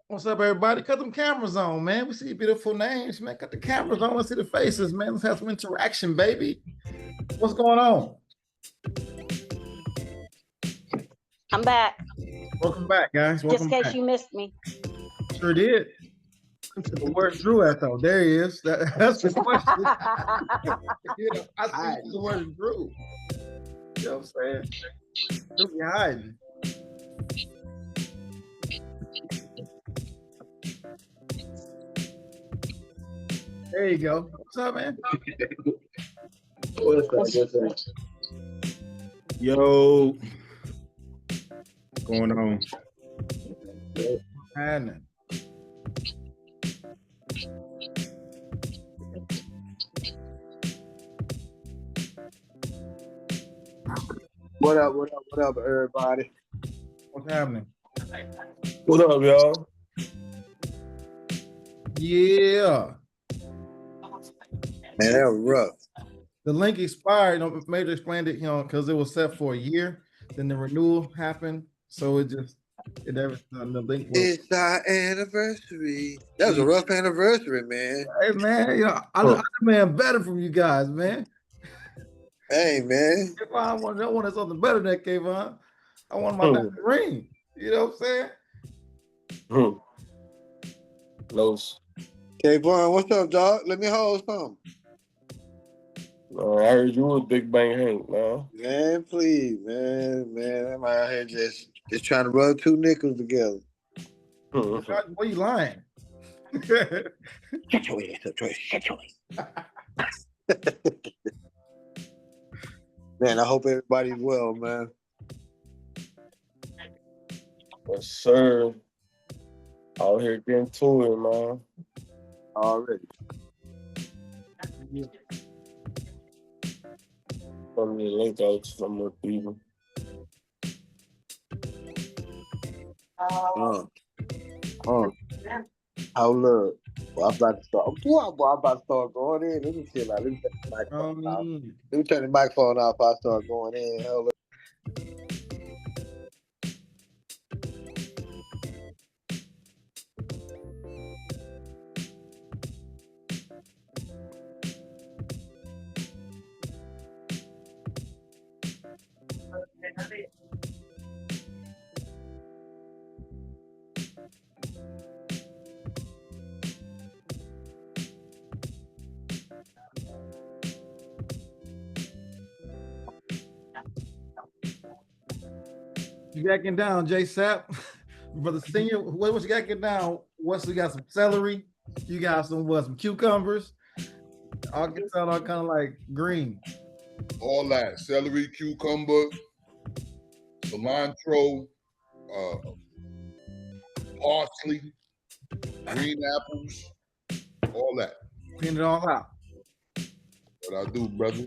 What's up, everybody? Cut them cameras on, man. We see beautiful names, man. Cut the cameras on. Let's see the faces, man. Let's have some interaction, baby. What's going on? I'm back. Welcome back, guys. Welcome Just in case back. you missed me. Sure did. Where's Drew at, though? There he is. That's the question. I see the word Drew. You know what I'm saying? Drew be hiding. There you go. What's up, man? What's up? Yo. What's going on? Happening. What up, everybody? What's happening? What up, y'all? Yeah. Man, that was rough. The link expired. Major explained it, because it was set for a year. Then the renewal happened, so the link was. It's our anniversary. That was a rough anniversary, man. Hey, man, I demand better from you guys, man. Hey, man. I wanted something better than that, Kayvon. I want my ring. You know what I'm saying? Los. Kayvon, what's up, dog? Let me hold some. I heard you was Big Bang Hank, man. Man, please, man. I'm out here just trying to rub two nickels together. Why you lying? Shut your ass up, Troy. Shut your ass. Man, I hope everybody's well, man. Yes, sir. Out here getting to it, man. Already. From the link out to some more people. How love? Well, I'm about to start. Boy, I'm about to start going in. Let me chill out. Let me turn the microphone off. Let me turn the microphone off. I start going in. Hold up. You got down, J Sap. Brother Senior, what you got down? You got some celery, you got some cucumbers. I'll get down all kind of like green. All that. Celery, cucumber, cilantro, parsley, green apples, all that. Clean it all out. What I do, brother.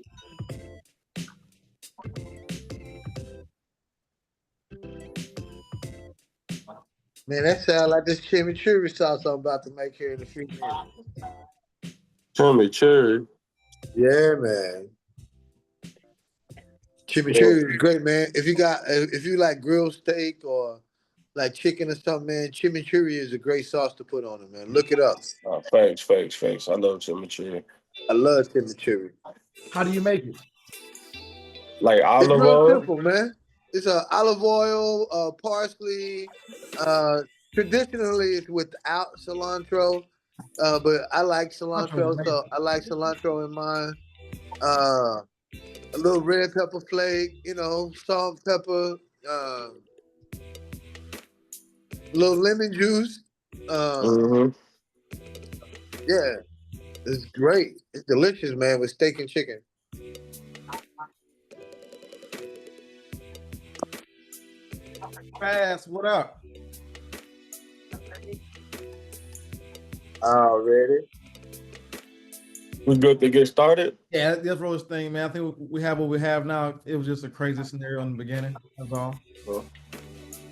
Man, that sounds like this chimichurri sauce I'm about to make here in a few minutes. Chimichurri? Yeah, man. Chimichurri is great, man. If you like grilled steak or like chicken or something, man, chimichurri is a great sauce to put on it, man. Look it up. Thanks. I love chimichurri. I love chimichurri. How do you make it? Like olive oil? It's real simple, man. It's olive oil, parsley. Traditionally, it's without cilantro, but I like cilantro, so I like cilantro in mine. A little red pepper flake, salt, pepper, little lemon juice. Yeah, it's great. It's delicious, man, with steak and chicken. Fast, what up? Already. We good to get started? Yeah, that's the thing, man. I think we have what we have now. It was just a crazy scenario in the beginning. That's all.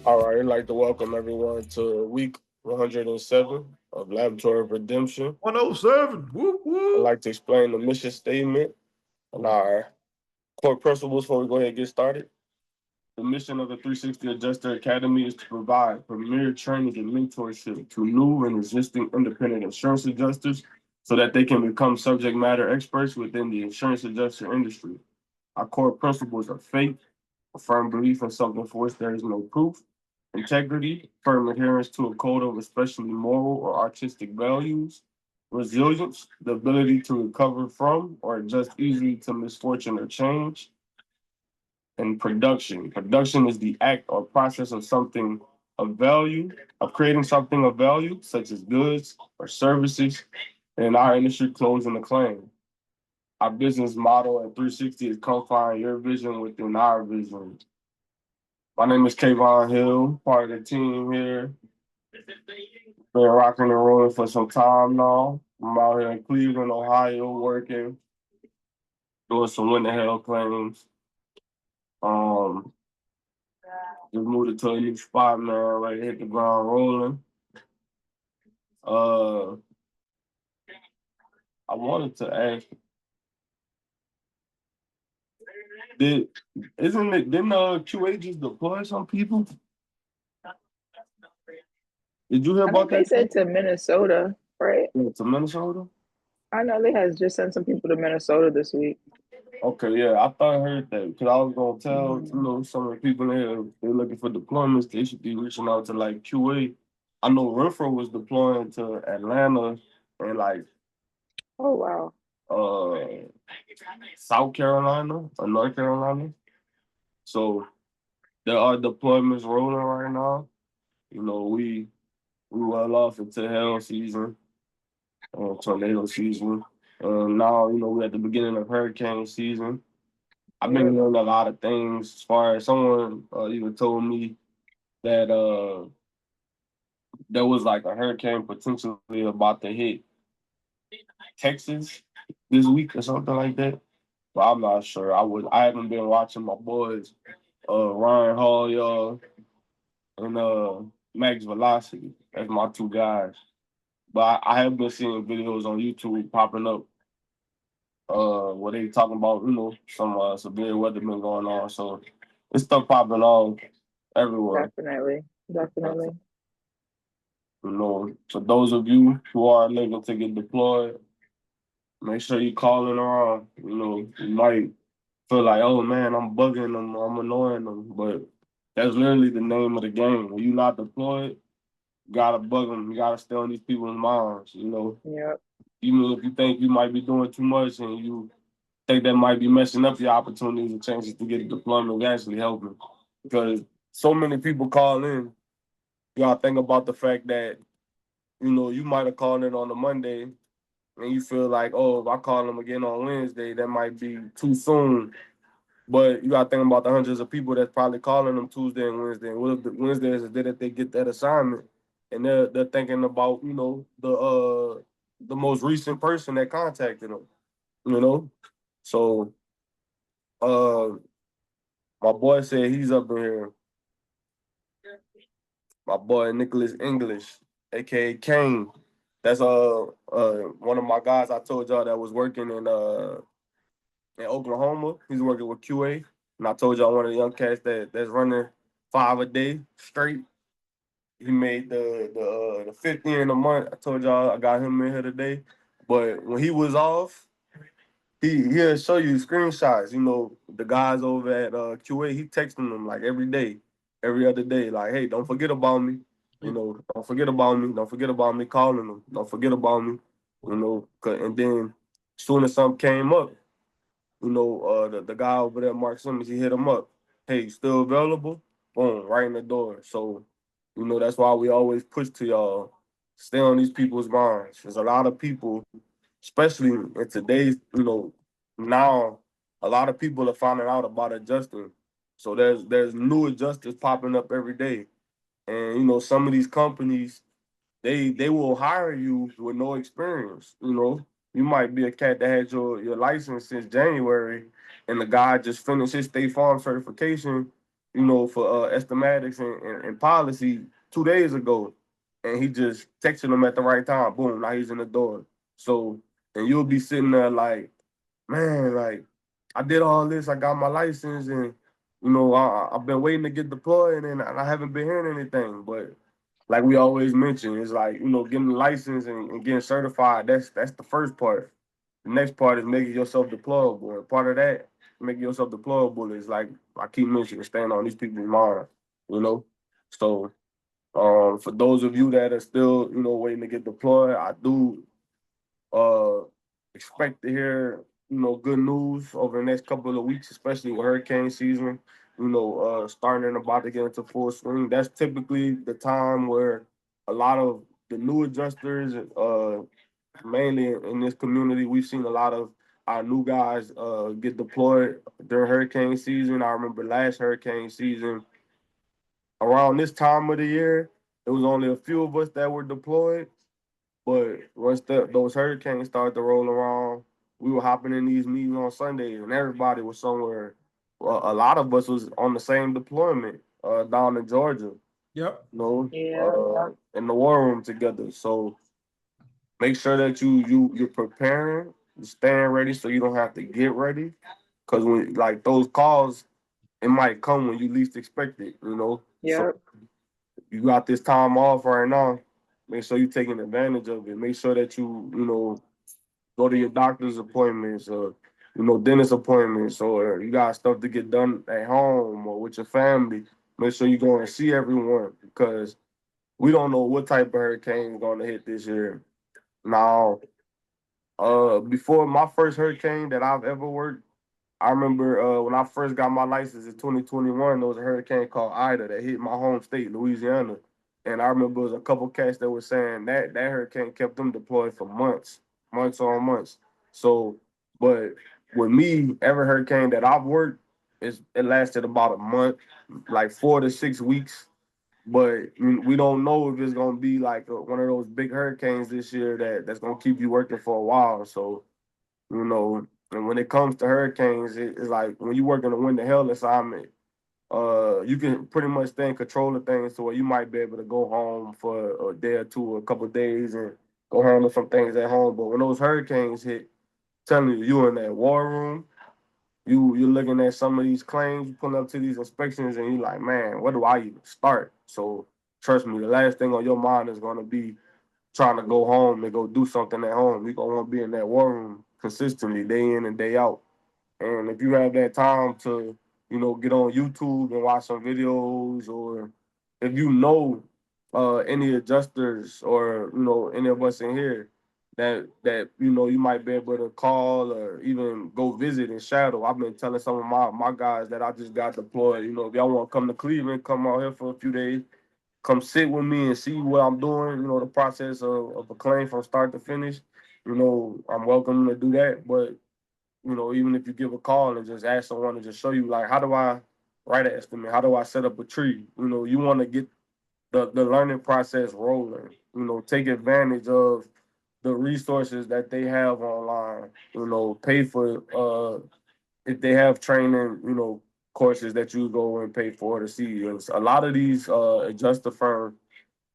All right, I'd like to welcome everyone to week 107 of Laboratory of Redemption. 107. Whoop, whoop. I'd like to explain the mission statement and our core principles before we go ahead and get started. The mission of the 360 Adjuster Academy is to provide premier training and mentorship to new and existing independent insurance adjusters so that they can become subject matter experts within the insurance adjuster industry. Our core principles are faith, a firm belief in something for which there is no proof, integrity, firm adherence to a code of especially moral or artistic values, resilience, the ability to recover from or adjust easily to misfortune or change, and production. Production is the act or process of something of value, of creating something of value, such as goods or services, and in our industry, closing the claim. Our business model at 360 is confine your vision within our vision. My name is Kayvon Hill, part of the team here. Been rocking and rolling for some time now. I'm out here in Cleveland, Ohio, working, doing some winter hell claims. Just moved to a new spot, man. Ready to hit the ground rolling. Uh, I wanted to ask, didn't QA just deploy some people? Did you hear I about think they that? said to Minnesota, right? Yeah, to Minnesota? I know they has just sent some people to Minnesota this week. Okay, yeah, I thought I heard that because I was gonna tell some of the people there they're looking for deployments. They should be reaching out to like QA. I know Renfro was deploying to Atlanta and like Oh wow. South Carolina or North Carolina. So there are deployments rolling right now. You know, we well off into hell season, tornado season. And now, we're at the beginning of hurricane season. I've been learning a lot of things as far as someone even told me that there was like a hurricane potentially about to hit Texas this week or something like that. But I'm not sure. I haven't been watching my boys, Ryan Hall, y'all, and Max Velocity. That's my two guys. But I have been seeing videos on YouTube popping up where they talking about, some severe weather been going on. So it's stuff popping off everywhere. Definitely. So those of you who are looking to get deployed, make sure you calling around. You might feel like, oh man, I'm bugging them, I'm annoying them, but that's literally the name of the game. When you're not deployed, you gotta bug them. You gotta stay on these people's minds. Yep. Even if you think you might be doing too much and you think that might be messing up your opportunities and chances to get a deployment, actually helping. Because so many people call in, you gotta think about the fact that, you might have called in on a Monday and you feel like, oh, if I call them again on Wednesday, that might be too soon. But you got to think about the hundreds of people that's probably calling them Tuesday and Wednesday. And what if the Wednesday is the day that they get that assignment, and they're thinking about the most recent person that contacted them, So my boy said he's up in here. My boy Nicholas English, aka Kane. That's one of my guys I told y'all that was working in Oklahoma. He's working with QA. And I told y'all one of the young cats that's running 5 a day straight. He made the 50 in a month. I told y'all I got him in here today. But when he was off, he'll show you screenshots. The guys over at QA, he texting them like every day, every other day, like, hey, don't forget about me. Don't forget about me. Don't forget about me calling them. Don't forget about me. And then as soon as something came up, the guy over there, Mark Simmons, he hit him up. Hey, you still available? Boom, right in the door. So, that's why we always push to y'all, stay on these people's minds. There's a lot of people, especially in today's, now, a lot of people are finding out about adjusting. So there's new adjusters popping up every day. And, some of these companies, they will hire you with no experience. You might be a cat that had your license since January, and the guy just finished his State Farm certification, for estimatics and policy 2 days ago, and he just texted them at the right time. Boom, now he's in the door. So, and you'll be sitting there like, man, like I did all this, I got my license, and I've been waiting to get deployed and I haven't been hearing anything. But like we always mention, it's like, getting the license and getting certified, that's the first part. The next part is making yourself deployable. And part of that, making yourself deployable is like I keep mentioning, staying on these people's mind, you know. So for those of you that are still, waiting to get deployed, I do uh expect to hear, good news over the next couple of weeks, especially with hurricane season, starting and about to get into full swing. That's typically the time where a lot of the new adjusters, mainly in this community, we've seen a lot of our new guys get deployed during hurricane season. I remember last hurricane season, around this time of the year, it was only a few of us that were deployed. But once those hurricanes started to roll around, we were hopping in these meetings on Sundays, and everybody was somewhere. Well, a lot of us was on the same deployment down in Georgia, Yep. Yeah. in the war room together. So make sure that you're preparing, you're staying ready, so you don't have to get ready. Because when like those calls, it might come when you least expect it. So Yep. you got this time off right now. Make sure you're taking advantage of it. Make sure that you go to your doctor's appointments or, dentist appointments, or you got stuff to get done at home or with your family. Make sure you go and see everyone because we don't know what type of hurricane is going to hit this year. Now, before my first hurricane that I've ever worked, I remember when I first got my license in 2021, there was a hurricane called Ida that hit my home state, Louisiana. And I remember there was a couple cats that were saying that hurricane kept them deployed for months on months. So, but with me, every hurricane that I've worked, it lasted about a month, like 4 to 6 weeks. But we don't know if it's gonna be like one of those big hurricanes this year that's gonna keep you working for a while. So and when it comes to hurricanes, it's like when you work in a wind to hell assignment, you can pretty much stay in control of things to where you might be able to go home for a day or two, or a couple of days, and go handle some things at home. But when those hurricanes hit, telling you you're in that war room, you're looking at some of these claims, you pulling up to these inspections, and you're like, man, where do I even start? So trust me, the last thing on your mind is gonna be trying to go home and go do something at home. You're gonna want to be in that war room consistently, day in and day out. And if you have that time to, get on YouTube and watch some videos, or if any adjusters or any of us in here that you might be able to call or even go visit and shadow. I've been telling some of my guys that I just got deployed. If y'all want to come to Cleveland, come out here for a few days, come sit with me and see what I'm doing, the process of a claim from start to finish. I'm welcome to do that. But, even if you give a call and just ask someone to just show you, like, how do I write an estimate? How do I set up a tree? You want to get the learning process rolling, take advantage of the resources that they have online, pay for, if they have training, courses that you go and pay for to see. And a lot of these adjuster firms,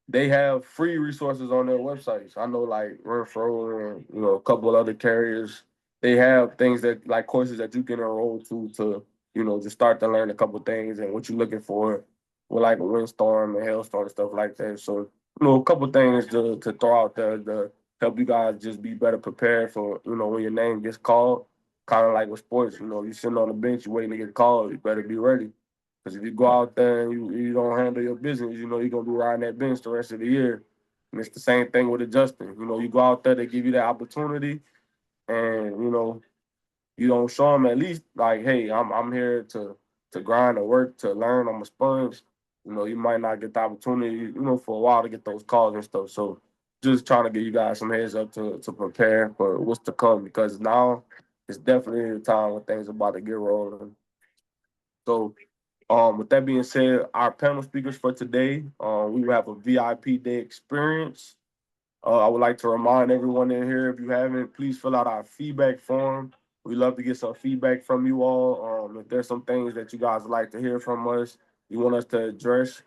they have free resources on their websites. I know like Renfro and a couple of other carriers, they have things that like courses that you can enroll to just start to learn a couple things and what you're looking for with like a windstorm and hailstorm and stuff like that. So a couple things to throw out there to help you guys just be better prepared for when your name gets called. Kind of like with sports, you sitting on the bench, you waiting to get called. You better be ready. Because if you go out there and you don't handle your business, you're going to be riding that bench the rest of the year. And it's the same thing with adjusting. You go out there, they give you that opportunity, and, you don't show them at least like, hey, I'm here to grind and work, to learn. I'm a sponge. You might not get the opportunity, for a while to get those calls and stuff. So just trying to give you guys some heads up to prepare for what's to come, because now it's definitely the time when things are about to get rolling. So with that being said, our panel speakers for today, we will have a VIP day experience. I would like to remind everyone in here, if you haven't, please fill out our feedback form. We love to get some feedback from you all. If there's some things that you guys would like to hear from us, you want us to address,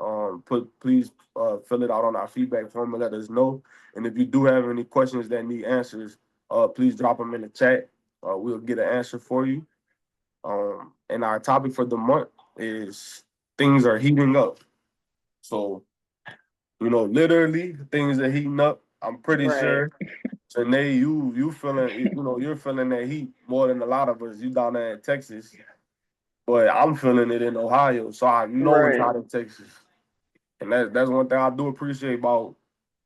please fill it out on our feedback form and let us know. And if you do have any questions that need answers, please drop them in the chat. We'll get an answer for you. And our topic for the month is things are heating up. So, literally things are heating up. I'm pretty Right. sure. Janae, you feeling, you're feeling that heat more than a lot of us. You down there in Texas, but I'm feeling it in Ohio, so I know it's Right. hot in Texas, and that's one thing I do appreciate about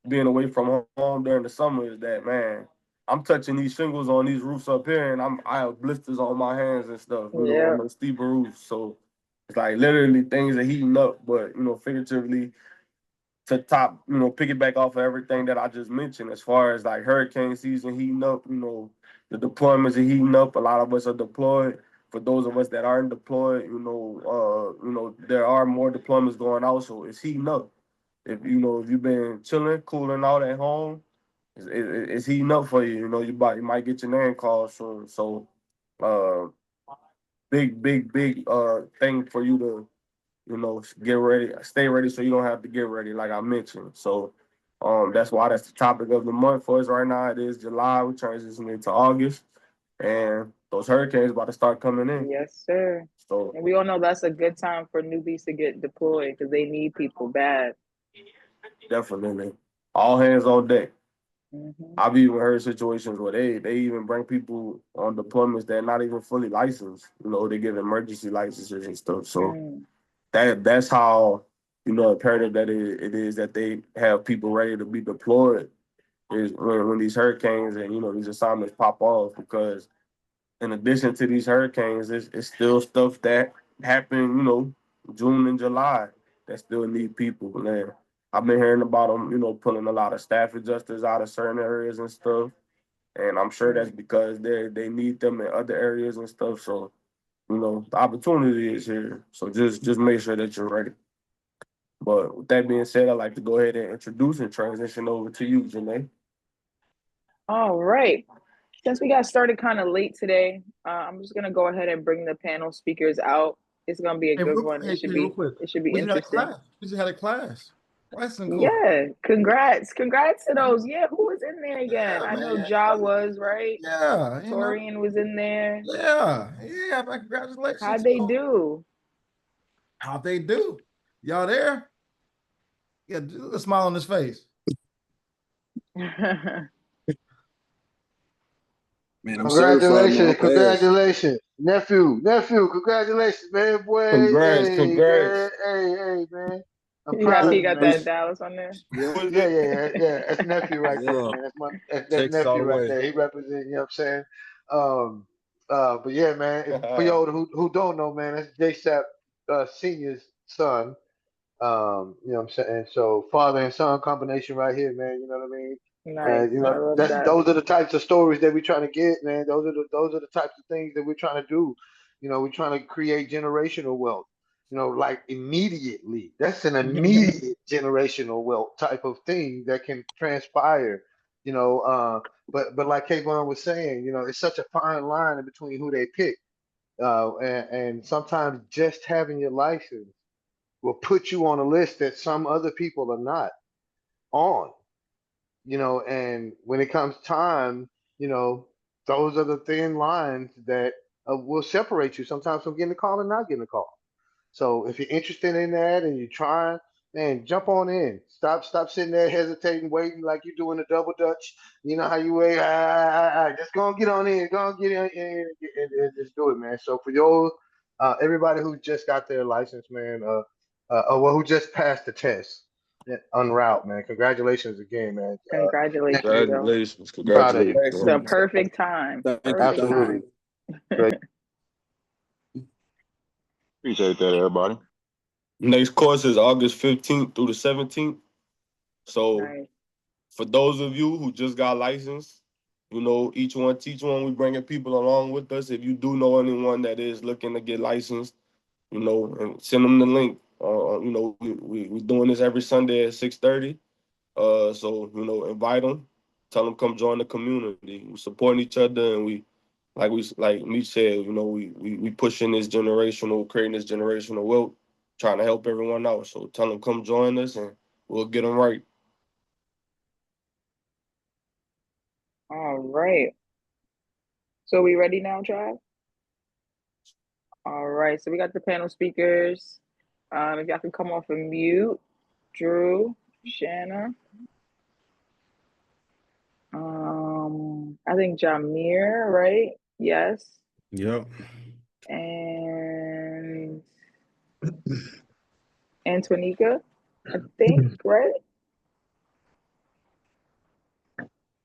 being away from home during the summer is that, man, I'm touching these shingles on these roofs up here, and I have blisters on my hands and stuff, Yeah. on the steeper roofs. So it's like literally things are heating up, but figuratively to piggyback off of everything that I just mentioned, as far as like hurricane season heating up, the deployments are heating up. A lot of us are deployed. For those of us that aren't deployed, there are more deployments going out, so it's heating up. If you've been chilling, cooling out at home, it's heating up for you. You might get your name called soon. So, uh, big thing for you to get ready, stay ready, so you don't have to get ready, like I mentioned. So, that's why that's the topic of the month for us right now. It is July. We transitioning into August, and those hurricanes about to start coming in. Yes, sir. So, And we all know that's a good time for newbies to get deployed because they need people bad. definitely, all hands on deck. Hmm. I've even heard situations where they even bring people on deployments that are not even fully licensed. They give emergency licenses and stuff. So Mm. that's how imperative that it is that they have people ready to be deployed is when these hurricanes and these assignments pop off, because in addition to these hurricanes, it's still stuff that happened June and July that still need people. Man, I've been hearing about them pulling a lot of staff adjusters out of certain areas and stuff, and I'm sure that's because they need them in other areas and stuff. So the opportunity is here. So just make sure that you're ready. But with that being said, I'd like to go ahead and introduce and transition over to you, Janae. All right. Since we got started kind of late today, I'm just gonna go ahead and bring the panel speakers out. It's gonna be a Hey, good one. It should real be quick. it should be We just had a interesting. class. We just had a class. Western course. Yeah, congrats to those. Yeah, who was in there again? Yeah, I know man. Ja was, right. Yeah, Torian was in there. yeah, man. How'd Congratulations. they do? How they do? Y'all there? Yeah, a smile on his face. Man, I'm certified, man. I passed. Congratulations, nephew, congratulations, man, boy. Congrats, Hey, congrats. man, hey, man. I'm You proud happy of you you, got man. that Dallas on there? Yeah, Yeah. That's nephew right there, yeah. man. That's Texas all nephew the right way. there. He represents, you know what I'm saying? Um, but yeah, man. For y'all who don't know, man, that's JSAP Senior's son. You know what I'm saying? So father and son combination right here, man. You know what I mean? Nice. I love That's that. those are the types of stories that we're trying to get, man. Those are the types of things that we're trying to do. We're trying to create generational wealth. Like immediately. That's an immediate generational wealth type of thing that can transpire. You know, but like Kayvon was saying, it's such a fine line in between who they pick. And sometimes just having your license will put you on a list that some other people are not on. And when it comes time, you know, those are the thin lines that will separate you sometimes from getting a call and not getting a call. So if you're interested in that and you're trying, man, jump on in. Stop sitting there hesitating, waiting like you're doing a double dutch. You know how you wait. Just go and get on in. Go and get in and just do it, man. So for y'all, everybody who just got their license, man, well, who just passed the test, en route, man. Congratulations again, man. Congratulations, yo. Congratulations, Proud of you. congratulations. The perfect time. Thank you, Perfect thank Absolutely. time. Great. Appreciate that, everybody. Next course is August 15th through the 17th. So Nice. for those of you who just got licensed, each one teach one. We bringing people along with us. If you do know anyone that is looking to get licensed, and send them the link. We doing this every Sunday at 6:30. So invite them, tell them come join the community. We supporting each other, and like me said, we pushing this generational, creating this generational wealth, trying to help everyone out. So tell them come join us, and we'll get them right. All right. So we ready now, Trav? All right, so we got the panel speakers. If y'all can come off of mute, Drew, Shanna. I think Jameer, right? Yes. Yep. And Antonica, I think, right?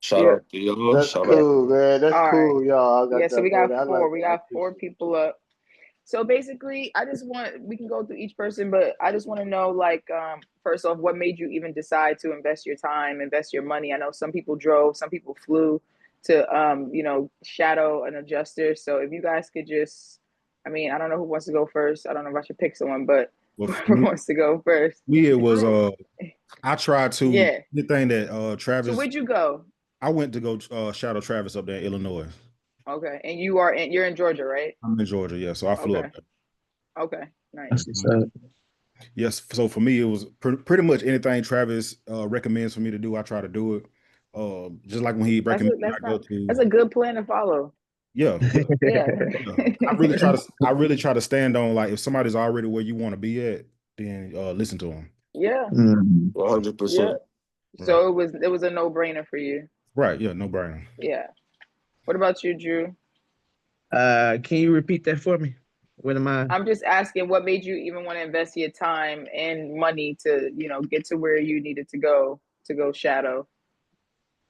Shout Yeah. out to y'all. That's Shout out. cool, man. That's All right. cool, y'all. I Yeah, got so we that, man. got I four. like We that. I got four appreciate people up. So basically, we can go through each person, but I just want to know, like, first off, what made you even decide to invest your time, invest your money? I know some people drove, some people flew to, shadow an adjuster. So if you guys could just, I mean, I don't know who wants to go first. I don't know if I should pick someone, but Well, whoever wants to go first. it was I tried to Yeah. anything that So Travis. where'd you go? I went to go shadow Travis up there in Illinois. Okay, and you're in Georgia, right? I'm in Georgia, yeah. So I flew up Okay. there. Okay, That's nice. what's up. Yes. So for me, it was pretty much anything Travis recommends for me to do, I try to do it. Just like when he recommended I go to. That's a good plan to follow. Yeah. Yeah. I really try to stand on, like, if somebody's already where you want to be at, then listen to them. Yeah. Mhm. 100%. So it was a no-brainer for you. Right. Yeah. No brainer. Yeah. What about you, Drew? Can you repeat that for me? What am I? I'm just asking, what made you even want to invest your time and money to, get to where you needed to go shadow?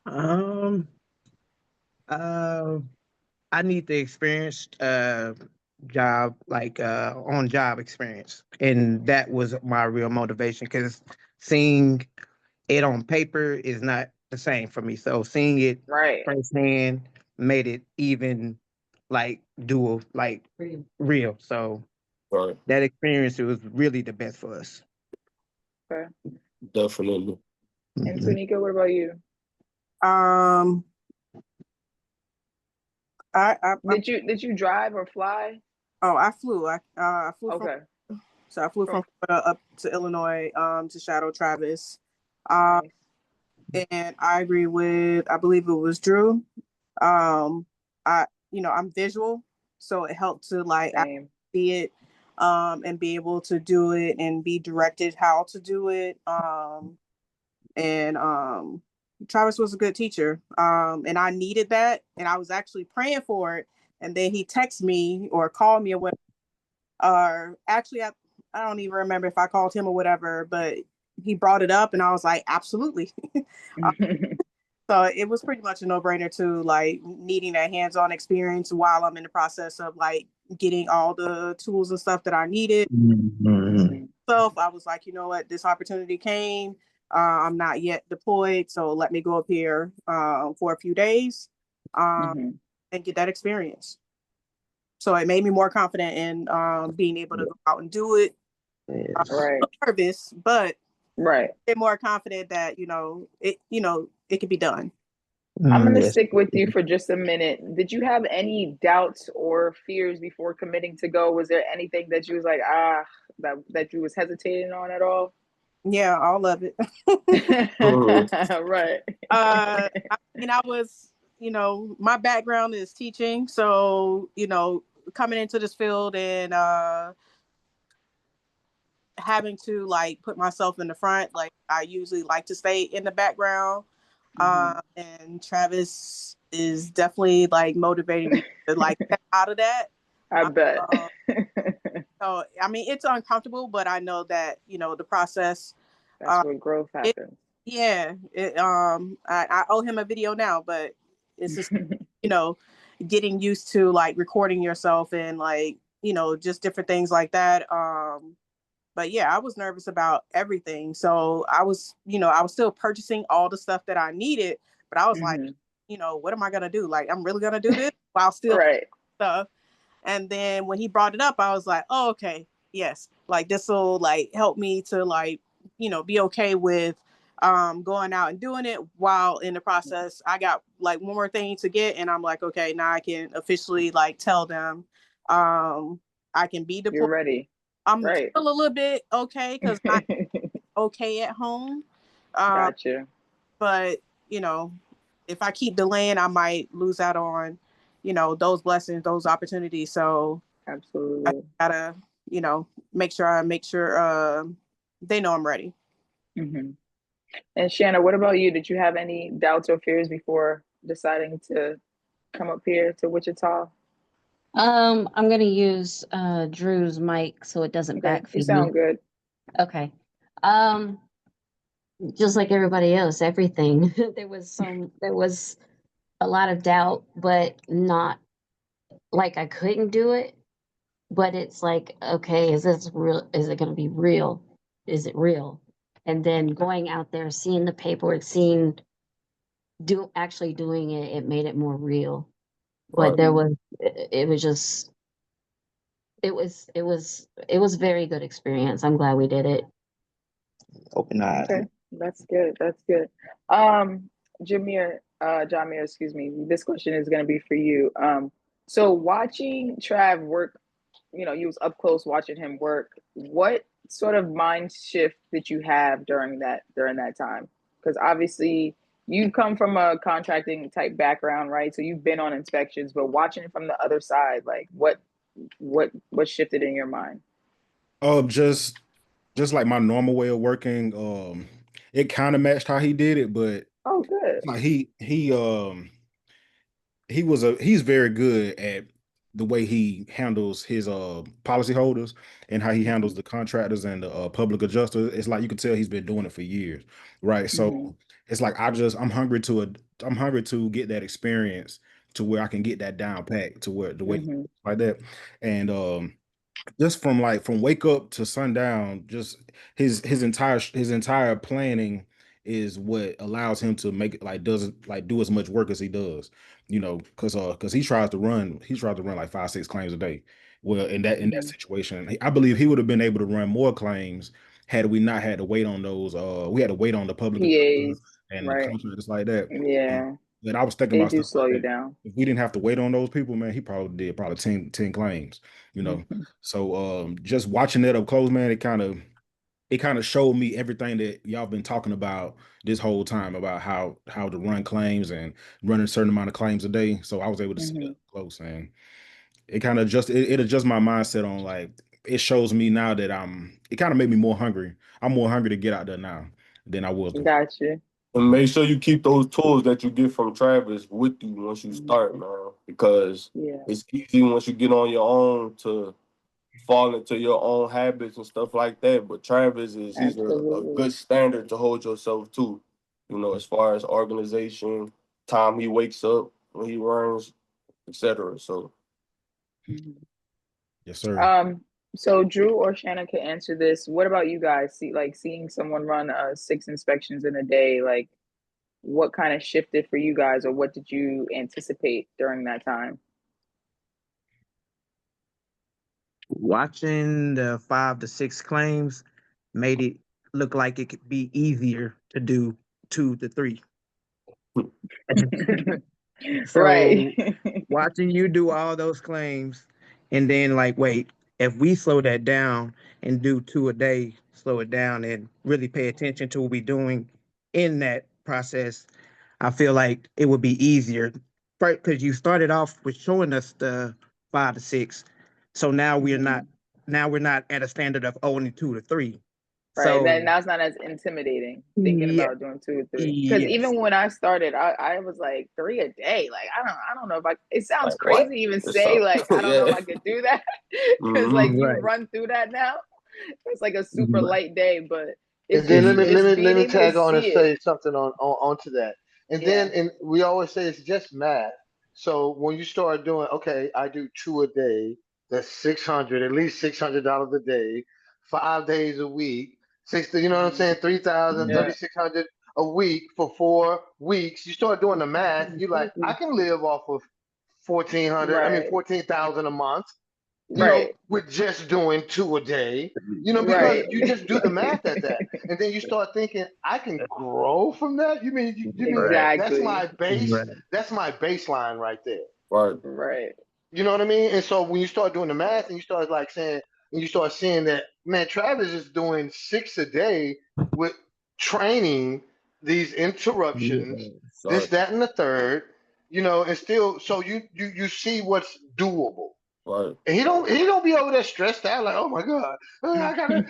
Um, I need the experience, job, like on job experience, and that was my real motivation. Because seeing it on paper is not the same for me. So seeing it Right. firsthand made it even like real. So Right. that experience, it was really the best for us. Okay. Definitely. And Tanika, what about you? Did you drive or fly? I flew. I flew Okay. I flew from Florida up to Illinois, to shadow Travis. Nice. And I agree with, I believe it was Drew. I'm visual, so it helped to Same. see it, and be able to do it and be directed how to do it. And Travis was a good teacher. And I needed that, and I was actually praying for it. And then he texted me or called me or whatever. Or actually, I don't even remember if I called him or whatever, but he brought it up, and I was like, absolutely. So it was pretty much a no-brainer to like needing that hands-on experience while I'm in the process of like getting all the tools and stuff that I needed. Mhm. So I was like, you know what, this opportunity came. I'm not yet deployed, so let me go up here for a few days and get that experience. So it made me more confident in being able to go out and do it. Right. Nervous, but right. More confident that it can be done. I'm gonna Yes. stick with you for just a minute. Did you have any doubts or fears before committing to go? Was there anything that you was like, that you was hesitating on at all? Yeah, all of it. Right. I mean, I was, my background is teaching, so coming into this field and having to like put myself in the front, like I usually like to stay in the background. And Travis is definitely like motivating me to like get out of that. I bet. So I mean, it's uncomfortable, but I know that the process. That's where growth happens. I owe him a video now, but it's just getting used to like recording yourself and like just different things like that. But yeah, I was nervous about everything. So I was still purchasing all the stuff that I needed, but I was like, what am I gonna do? Like, I'm really gonna do this while still stuff. And then when he brought it up, I was like, oh, okay, yes, like this will like help me to like be okay with going out and doing it while in the process. I got like one more thing to get, and I'm like, okay, now I can officially like tell them I can be deployed. You're ready. I'm still a little bit okay because I'm okay at home. Gotcha. But if I keep delaying, I might lose out on those blessings, those opportunities. So Absolutely. I gotta, make sure they know I'm ready. Mm-hmm. And Shanna, what about you? Did you have any doubts or fears before deciding to come up here to Wichita? I'm gonna use Drew's mic so it doesn't Okay, you backfeed me. sound good. Okay. Um, just like everybody else, everything. There was a lot of doubt, but not like I couldn't do it. But it's like, okay, is this real? Is it gonna be real? Is it real? And then going out there, seeing the paperwork, actually doing it, it made it more real. But Right. it was just it was a very good experience. I'm glad we did it. Open eyes. Okay, that's good. That's good. Jamir, excuse me. This question is going to be for you. So watching Trav work, you was up close watching him work. What sort of mind shift did you have during that time? Because obviously you come from a contracting type background, right? So you've been on inspections, but watching it from the other side, like what shifted in your mind? Just like my normal way of working. It kind of matched how he did it, but Oh, good. like he's very good at the way he handles his policyholders and how he handles the contractors and the public adjusters. It's like you can tell he's been doing it for years, right? So it's like I'm hungry to get that experience to where I can get that down pat to where the way like that. And just from wake up to sundown, just his entire planning is what allows him to make it do as much work as he does, because he tries to run like 5-6 claims a day. Well, in that situation, I believe he would have been able to run more claims had we not had to wait on those. We had to wait on the public PAs, and the right? contractors like that. Yeah, But I was thinking they about do stuff slow like you that. down. If we didn't have to wait on those people, man, he probably did 10 claims, So just watching that up close, man, it kind of showed me everything that y'all been talking about this whole time about how to run claims and running a certain amount of claims a day. So I was able to see that up close, and it kind of it adjusts my mindset on like it shows me now that it kind of made me more hungry. I'm more hungry to get out there now than I was before. Gotcha. And make sure you keep those tools that you get from Travis with you once you start, man, because it's easy once you get on your own to fall into your own habits and stuff like that. But Travis he's a good standard to hold yourself to, as far as organization, time he wakes up, when he runs, etc. So yes, sir. So Drew or Shannon can answer this. What about you guys? Seeing someone run 6 inspections in a day, like what kind of shifted for you guys, or what did you anticipate during that time? Watching the 5 to 6 claims made it look like it could be easier to do 2 to 3. So right. watching you do all those claims and then wait, if we slow that down and do 2 a day, slow it down and really pay attention to what we're doing in that process, I feel like it would be easier. Right, because you started off with showing us the 5 to 6. So now we're not at a standard of only 2 to 3. Right. So then now it's not as intimidating thinking about doing 2 or 3. Because even when I started, I was like 3 a day. Like I don't know if it sounds crazy to even say I don't know if I could do that. Because you run through that now. It's like a super light day, but and then let me tag on and say something onto that. And then we always say it's just math. So when you start doing, okay, I do 2 a day, that's 600, at least $600 a day, 5 days a week, you know what I'm saying? 3,000, 3,600 a week for 4 weeks. You start doing the math, you're like, I can live off of 14,000 a month. With just doing 2 a day, because you just do the math at that, and then you start thinking, I can grow from that. You mean that's my base? That's my baseline right there. Right. You know what I mean? And so when you start doing the math and you start saying, and you start seeing that, man, Travis is doing 6 a day with training, these interruptions, this, that, and the third, and still, so you see what's doable. Right. And he don't be over there stressed out like, oh my God, I gotta.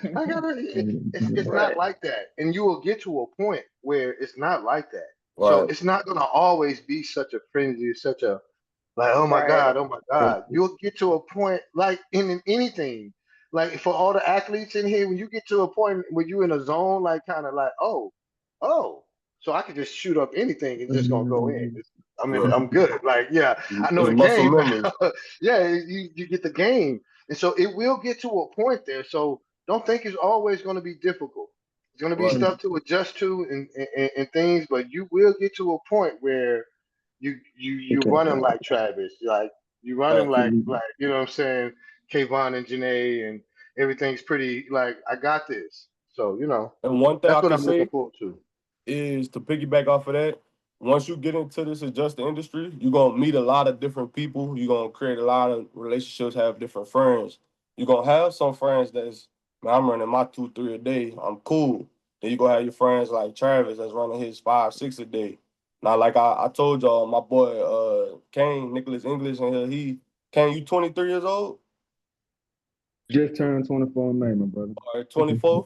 It's Right. not like that, and you will get to a point where it's not like that. So Right. it's not gonna always be such a frenzy, such a like, Right. oh my God. You'll get to a point like in anything, like for all the athletes in here, when you get to a point where you in a zone, like kind of like, oh, so I could just shoot up anything and just gonna go in. I mean, Yeah. I'm good. Like, yeah, I know It's the muscle game. memory. Yeah, you get the game. And so it will get to a point there. So don't think it's always going to be difficult. It's going to be Right. stuff to adjust to and things, but you will get to a point where you run him like Travis, like you run him Right. like you know what I'm saying, Kayvon and Janae, and everything's pretty like I got this. So And one thing I that's what can I'm looking say forward to. is to piggyback off of that. Once you get into this adjusting industry, you're gonna meet a lot of different people. You're gonna create a lot of relationships, have different friends. You're gonna have some friends that's, man, I'm running my 2, 3 a day. I'm cool. Then you gonna have your friends like Travis that's running his 5, 6 a day. Now, like I told y'all, my boy Kane, Nicholas English, and Kane, you 23 years old? Just turned 24 in May, my brother. Or 24?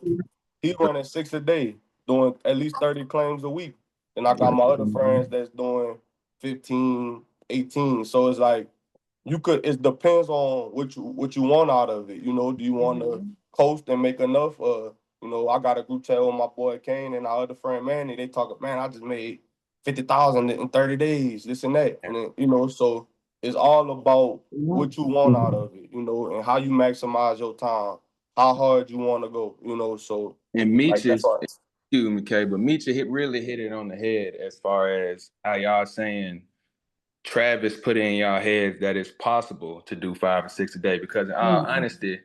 He running 6 a day, doing at least 30 claims a week. And I got my other friends that's doing 15, 18. So it's like it depends on what you want out of it. Do you want to coast and make enough? I got a group chat with my boy Kane and our other friend Manny. They talk, man, I just made 50,000 in 30 days, this and that. And then, so it's all about what you want out of it, and how you maximize your time, how hard you want to go, so And like that's Meech's, why. excuse me, Kay, but Meecha really hit it on the head as far as how y'all saying Travis put in y'all heads that it's possible to do 5 or 6 a day. Because in all honesty,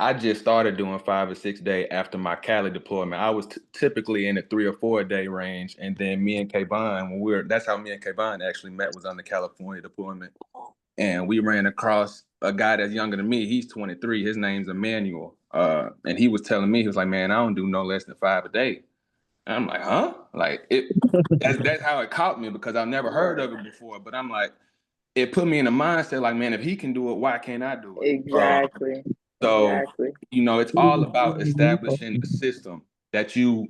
I just started doing 5 or 6 a day after my Cali deployment. I was typically in the 3 or 4 a day range, and then me and Kayvon, that's how me and Kayvon actually met, was on the California deployment, and we ran across a guy that's younger than me. He's 23. His name's Emmanuel, and he was telling me, he was like, "Man, I don't do no less than 5 a day." And I'm like, "Huh?" Like that's how it caught me, because I've never heard of it before. But I'm like, it put me in a mindset like, man, if he can do it, why can't I do it? Exactly. So, Exactly. it's all about establishing a system that you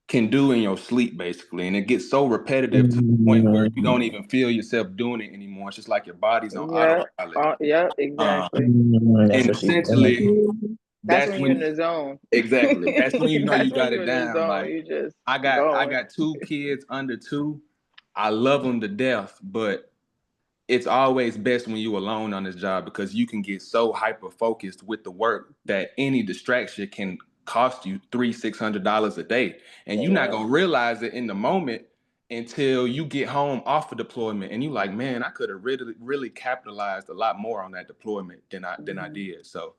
can do in your sleep, basically. And it gets so repetitive to the point where you don't even feel yourself doing it anymore. It's just like your body's on Yeah. autopilot. Yeah. Um, Exactly. and essentially, That's that's when you're in when the zone. exactly. That's when you know you That's when got it you're in the down. zone. Like You just I going. got 2 kids under 2. I love them to death, but it's always best when you alone on this job, because you can get so hyper focused with the work that any distraction can cost you $600 a day, and you're not gonna realize it in the moment until you get home off of deployment, and you like, man, I could have really capitalized a lot more on that deployment than I did. So,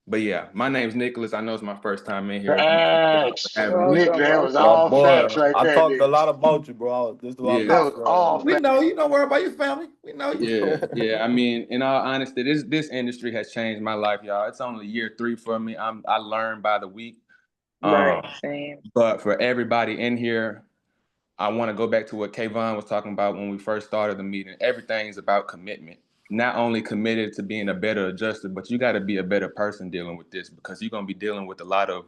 but yeah, my name's Nicholas. I know it's my first time in here. Facts. Having me. Nick, Welcome. that was My all boy, facts right I there, talked a Nick. lot about you, bro. This is what Yeah. I'm That was all We facts. know you. Don't worry about your family. We know you. Yeah. I mean, in all honesty, this industry has changed my life, y'all. It's only year 3 for me. I learn by the week. Right. Um, Same. but for everybody in here, I want to go back to what Kayvon was talking about when we first started the meeting. Everything is about commitment. Not only committed to being a better adjuster, but you got to be a better person dealing with this, because you're gonna be dealing with a lot of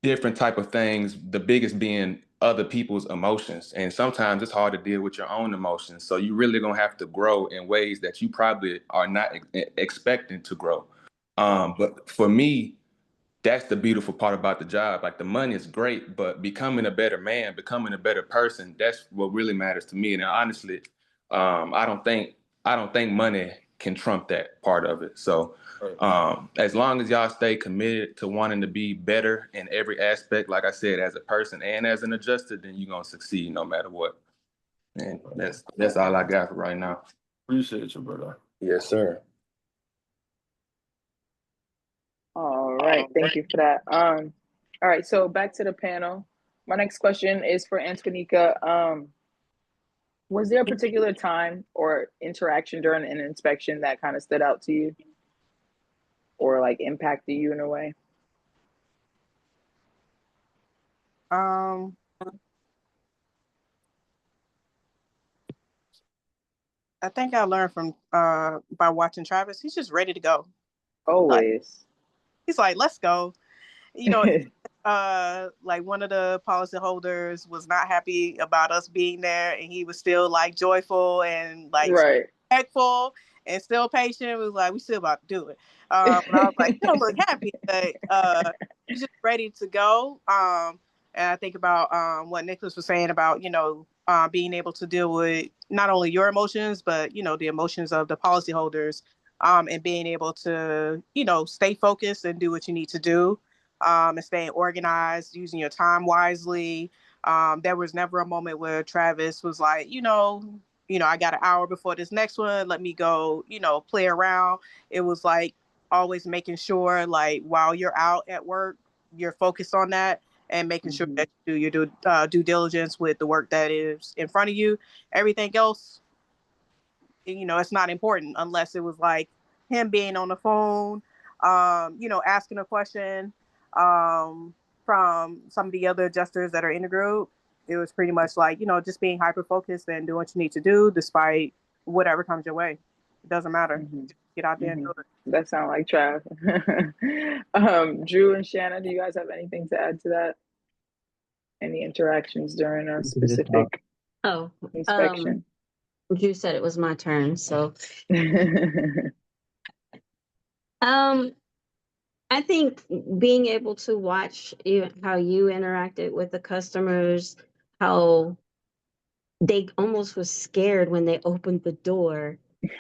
different type of things, the biggest being other people's emotions. And sometimes it's hard to deal with your own emotions. So you really gonna have to grow in ways that you probably are not expecting to grow. But for me, that's the beautiful part about the job. Like, the money is great, but becoming a better man, becoming a better person, that's what really matters to me. And honestly, I don't think money can trump that part of it. So as long as y'all stay committed to wanting to be better in every aspect, like I said, as a person and as an adjuster, then you're gonna succeed no matter what. And that's all I got for right now. Appreciate you, brother. Yes, sir. All right. Thank you for that. All right. So back to the panel. My next question is for Antonika. Was there a particular time or interaction during an inspection that kind of stood out to you or like impacted you in a way? Um, I think I learned from by watching Travis. He's just ready to go. Like Always. he's like, let's go. You know, like one of the policy holders was not happy about us being there, and he was still like joyful and like Right. respectful and still patient. Was like, we still about to do it. But I was like, you don't look happy, but he's just ready to go. And I think about what Nicholas was saying about, you know, being able to deal with not only your emotions, but, you know, the emotions of the policyholders, and being able to, you know, stay focused and do what you need to do, and staying organized, using your time wisely. There was never a moment where Travis was like, I got an hour before this next one. Let me go, play around. It was like always making sure, like, while you're out at work, you're focused on that and making sure that you do your due diligence with the work that is in front of you. Everything else, it's not important unless it was like him being on the phone, asking a question from some of the other adjusters that are in the group. It was pretty much like, just being hyper focused and doing what you need to do despite whatever comes your way. It doesn't matter. Just get out there and do it. That sounds like Trav. Drew and Shanna, do you guys have anything to add to that? Any interactions during a specific inspection? Drew said it was my turn, so I think being able to watch how you interacted with the customers, how they almost was scared when they opened the door,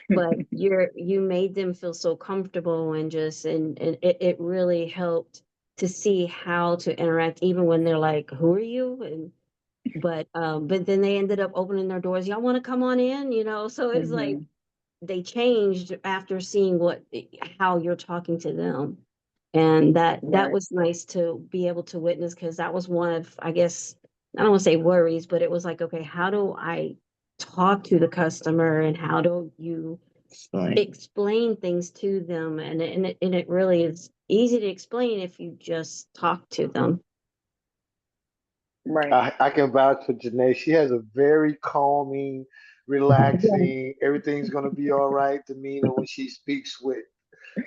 but you made them feel so comfortable and it really helped to see how to interact even when they're like, who are you? But then they ended up opening their doors. Y'all want to come on in, so it's like they changed after seeing how you're talking to them. And that was nice to be able to witness, because that was one of, I guess, I don't want to say worries, but it was like, okay, how do I talk to the customer and how do you explain things to them? And it really is easy to explain if you just talk to them. Right. I can vouch for Janae. She has a very calming, relaxing, everything's gonna be all right demeanor when she speaks with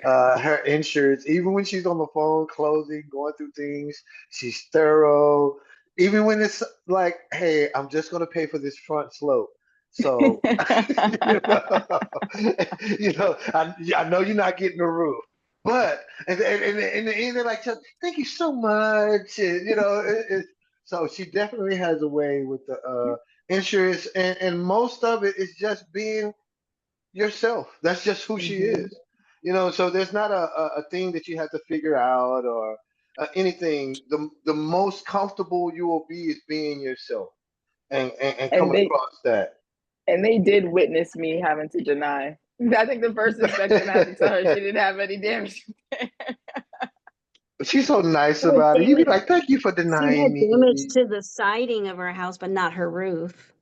her insurance. Even when she's on the phone closing, going through things, she's thorough. Even when it's like, hey, I'm just gonna pay for this front slope. So I know you're not getting the roof. But and in the end, they're like, thank you so much. And, so she definitely has a way with the insurance, and most of it is just being yourself. That's just who she is. So there's not a thing that you have to figure out or anything. The most comfortable you will be is being yourself and coming across that. And they did witness me having to deny. I think the first inspection I had to tell her she didn't have any damage. She's so nice about it. You'd be like, thank you for denying me. She had damage to the siding of her house, but not her roof.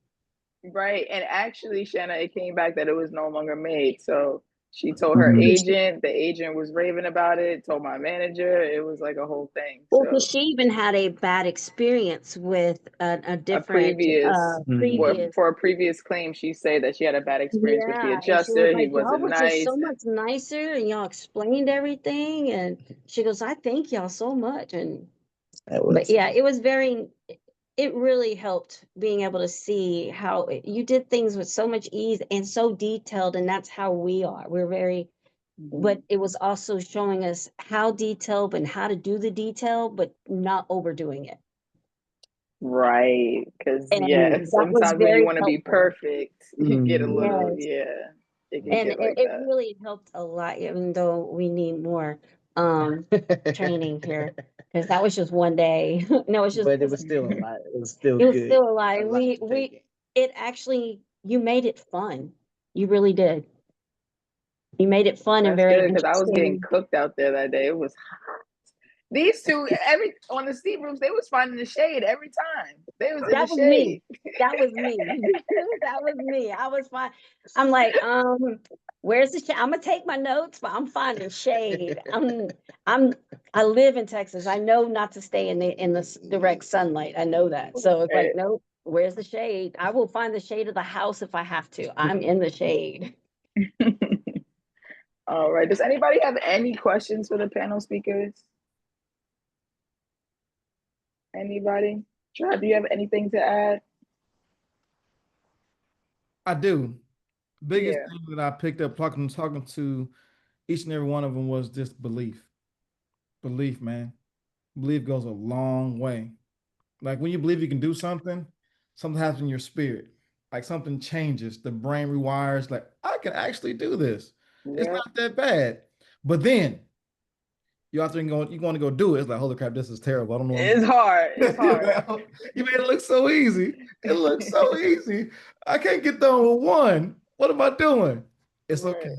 Right. And actually, Shanna, it came back that it was no longer made. So she told her agent, the agent was raving about it, told my manager. It was like a whole thing. Well, because she even had a bad experience with a different for a previous claim. She said that she had a bad experience with the adjuster. He wasn't y'all nice. Just so much nicer, and y'all explained everything. And she goes, "I thank y'all so much." But yeah, it was it really helped being able to see how you did things with so much ease and so detailed, and that's how we are. We're very. But it was also showing us how detailed and how to do the detail, but not overdoing it. Right. Because, sometimes when you want to be perfect, you get a little, it really helped a lot, even though we need more training here. Because that was just one day. No, it's just. But it was still a lot. It was still good. It was still a lot. It actually, you made it fun. You really did. You made it fun and very interesting. Because I was getting cooked out there that day. It was hot. These two, on the steam roofs, they was finding the shade every time. They was in the shade. That was me. That was me. I was fine. I'm like, where's the shade? I'm gonna take my notes, but I'm finding shade. I live in Texas. I know not to stay in the direct sunlight. I know that. So it's like, nope. Where's the shade? I will find the shade of the house if I have to. I'm in the shade. All right. Does anybody have any questions for the panel speakers? Anybody? Trav, do you have anything to add? I do. Biggest Yeah. thing that I picked up talking to each and every one of them was just belief. Belief, man. Belief goes a long way. Like when you believe you can do something, something happens in your spirit. Like something changes. The brain rewires, like, I can actually do this. It's Yeah. not that bad. But then you out there and you want to go do it. It's like, holy crap, this is terrible. I don't know. It's hard. It's hard. You made it look so easy. It looks so easy. I can't get done with one. What am I doing? It's Right. okay.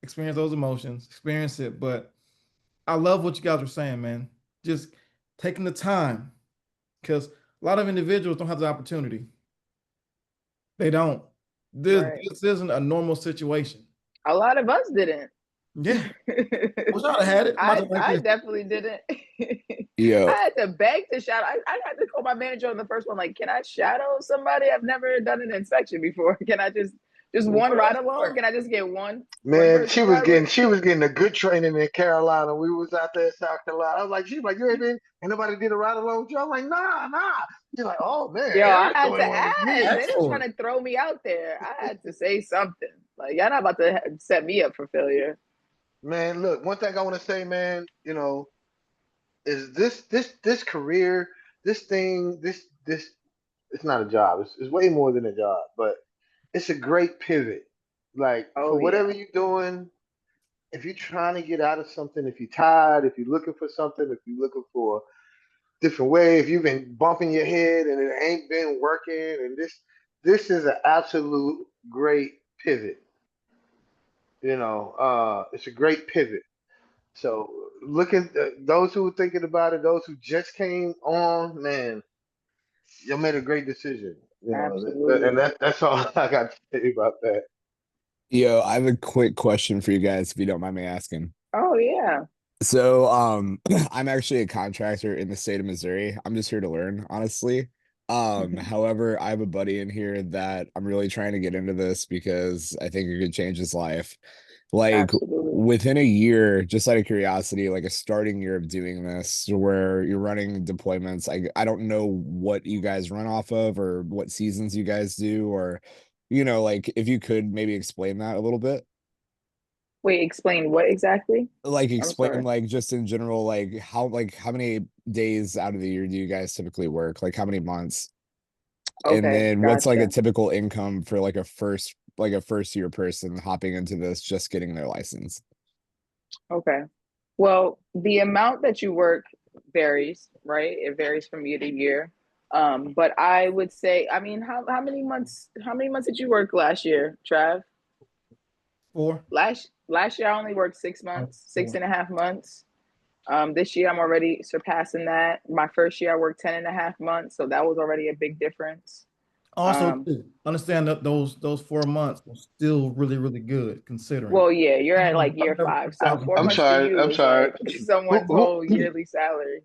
Experience those emotions, experience it. But I love what you guys are saying, man. Just taking the time, because a lot of individuals don't have the opportunity. They don't. Right. This isn't a normal situation. A lot of us didn't. Yeah. Wish I'd have had it. I definitely didn't. Yeah. I had to beg to shadow. I had to call my manager on the first one, like, can I shadow somebody? I've never done an inspection before. Can I just one ride along? Can I just get one? Man, she was getting a good training in Carolina. We was out there in South Carolina. I was like, she's like, you ain't been, and nobody did a ride along with you. I'm like, nah. She's like, oh man. Yo, I had Eric to doing one with me. ask. They was trying to throw me out there. I had to say something. Like, y'all not about to set me up for failure. Man, look, one thing I want to say, man, you know, is this career, this thing, this it's not a job. It's way more than a job, but it's a great pivot. Like for whatever you're doing, if you're trying to get out of something, if you're tired, if you're looking for something, if you're looking for a different way, if you've been bumping your head and it ain't been working, and this is an absolute great pivot. You know, it's a great pivot. So look at those who are thinking about it, those who just came on, man, you made a great decision. You know, Absolutely. and that's all I got to say about that. Yo, I have a quick question for you guys, if you don't mind me asking. Oh yeah. So, I'm actually a contractor in the state of Missouri. I'm just here to learn, honestly. However, I have a buddy in here that I'm really trying to get into this because I think it could change his life. Like Absolutely. within a year, just out of curiosity, like a starting year of doing this, where you're running deployments. I don't know what you guys run off of or what seasons you guys do, or like if you could maybe explain that a little bit. Wait, explain what exactly? Like I'm explain sorry. like just in general, like how many days out of the year do you guys typically work? Like how many months? And Okay, then what's like a gotcha. typical income for like a first year person hopping into this, just getting their license? Okay. Well, the amount that you work varies, right? It varies from year to year. But I would say, I mean, how many months did you work last year, Trav? 4. Last year I only worked 6 months, 6.5 months. This year I'm already surpassing that. My first year I worked 10.5 months, so that was already a big difference. Also, too, understand that those 4 months were still really, really good considering. Well, yeah, you're at like year 5, so 4 I'm months for sorry. you I'm is sorry. like someone's whole yearly salary.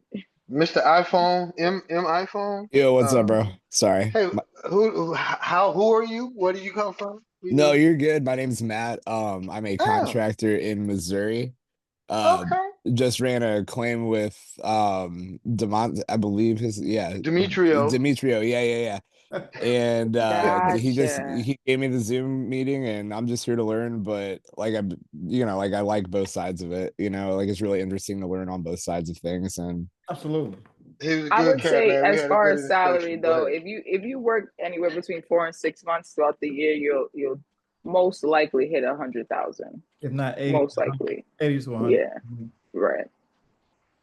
Mr. iPhone, M iPhone. Yo, what's up, bro? Sorry. Hey, who are you? Where do you come from? No, you're good. My name's Matt. I'm a Oh, contractor in Missouri. okay. Just ran a claim with Demont, I believe Demetrio. Demetrio. Yeah. And he Gotcha. gave me the Zoom meeting, and I'm just here to learn. But like I like both sides of it. Like it's really interesting to learn on both sides of things. And Absolutely. He was a I good would cat, say man. We as had a far good as salary inspection. Go though, ahead. if you work anywhere between 4 and 6 months throughout the year, you'll most likely hit 100,000. If not 80, Most likely. 80 to 100. Yeah, right.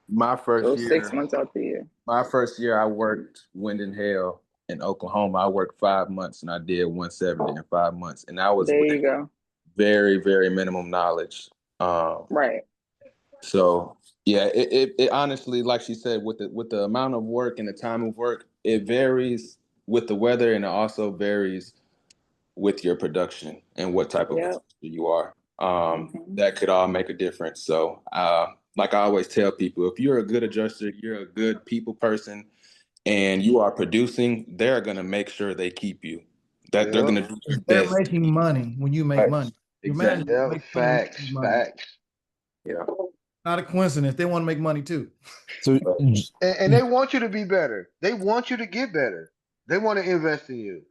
My first Those year, 6 months out the year. my first year, I worked wind and hail in Oklahoma. I worked 5 months and I did 170 in 5 months, and I was There with you go. very, very minimum knowledge. Right. So yeah, it honestly, like she said, with the amount of work and the time of work, it varies with the weather, and it also varies with your production and what type of Yep. adjuster you are. That could all make a difference. So like I always tell people, if you're a good adjuster, you're a good people person, and you are producing, they're gonna make sure they keep you. That they're Yeah, gonna do their They're best to making keep you. money when you make Right. money. Your Exactly. manager yeah, makes money when you facts, make money. facts. Yeah. Not a coincidence. They want to make money too. So Right. And they want you to be better. They want you to get better. They want to invest in you.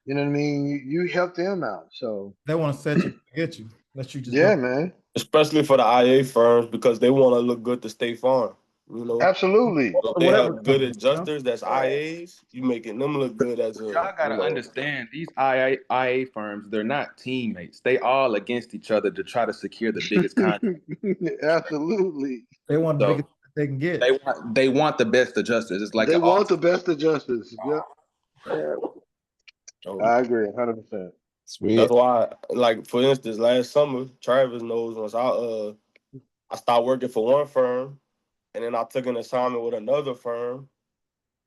You know what I mean? You help them out. So They want to set you, get you, let you just yeah, go. man. Especially for the IA firms because they want to look good to State Farm. You know, Absolutely. so if they Whatever have good company, you know? adjusters that's IAs, you making them look good as a, Y'all gotta understand these IA firms, they're not teammates. They all against each other to try to secure the biggest contract. Absolutely. They want the So biggest they can get. they want the best adjusters. It's like They an want the auction. best adjusters. Yep. Yeah. I agree 100%. sweet. That's why, like for instance, last summer, Travis knows once I started working for one firm, and then I took an assignment with another firm,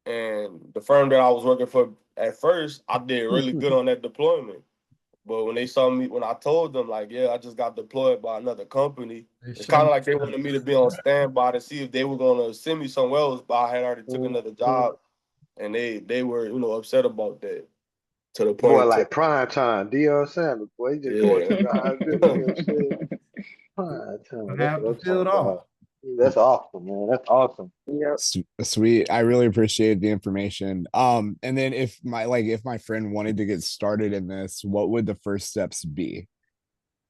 and the firm that I was working for at first, I did really good on that deployment. But when they saw me, when I told them like, yeah, I just got deployed by another company, They it's show kind of me- like they wanted me to be on standby to see if they were gonna send me somewhere else. But I had already took another job, and they were upset about that to the Boy, point. like prime time. Deion Sanders, boy, he just going to God goodness. Prime time. That's have what to I'm fill it talking off. about. That's awesome, man. That's awesome. Yep. Sweet. I really appreciate the information. And then if my friend wanted to get started in this, what would the first steps be?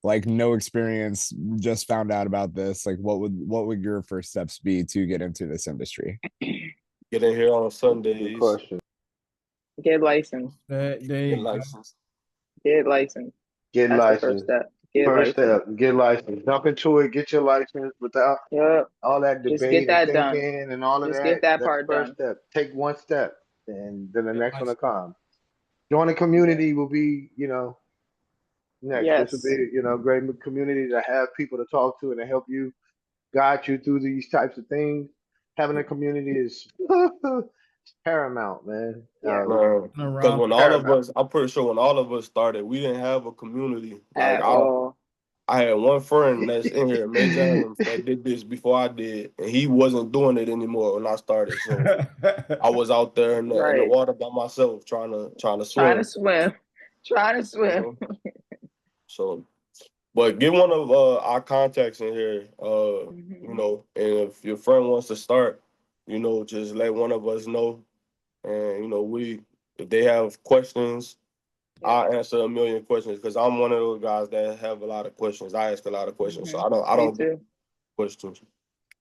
Like no experience, just found out about this. Like what would your first steps be to get into this industry? Get in here on Good Sundays. question. Get licensed. They Get licensed. Get licensed. Get That's the licensed. first step. Get First licensed. step, get licensed. Jump into it, get your license without Yep. all that Just debate get and that done. thinking and all of Just that. get that That's part the first done. step. Take one step, and then the Get next one will licensed. come. Join a community will be, next. This will Yes. be, great community to have people to talk to and to help you guide you through these types of things. Having a community is paramount, man. Yeah. Man, because Around when all of Paramount. us, I'm pretty sure when all of us started, we didn't have a community. Like At all. I had one friend that's in here, Major Adams, that did this before I did, and he wasn't doing it anymore when I started. So I was out there in the Right. water by myself, trying to Trying swim. to swim. Trying to You swim. know? So, but get one of our contacts in here. Mhm. And if your friend wants to start, just let one of us know, and if they have questions. I answer a million questions because I'm one of those guys that have a lot of questions. I ask a lot of questions, so I Me don't get too. questions.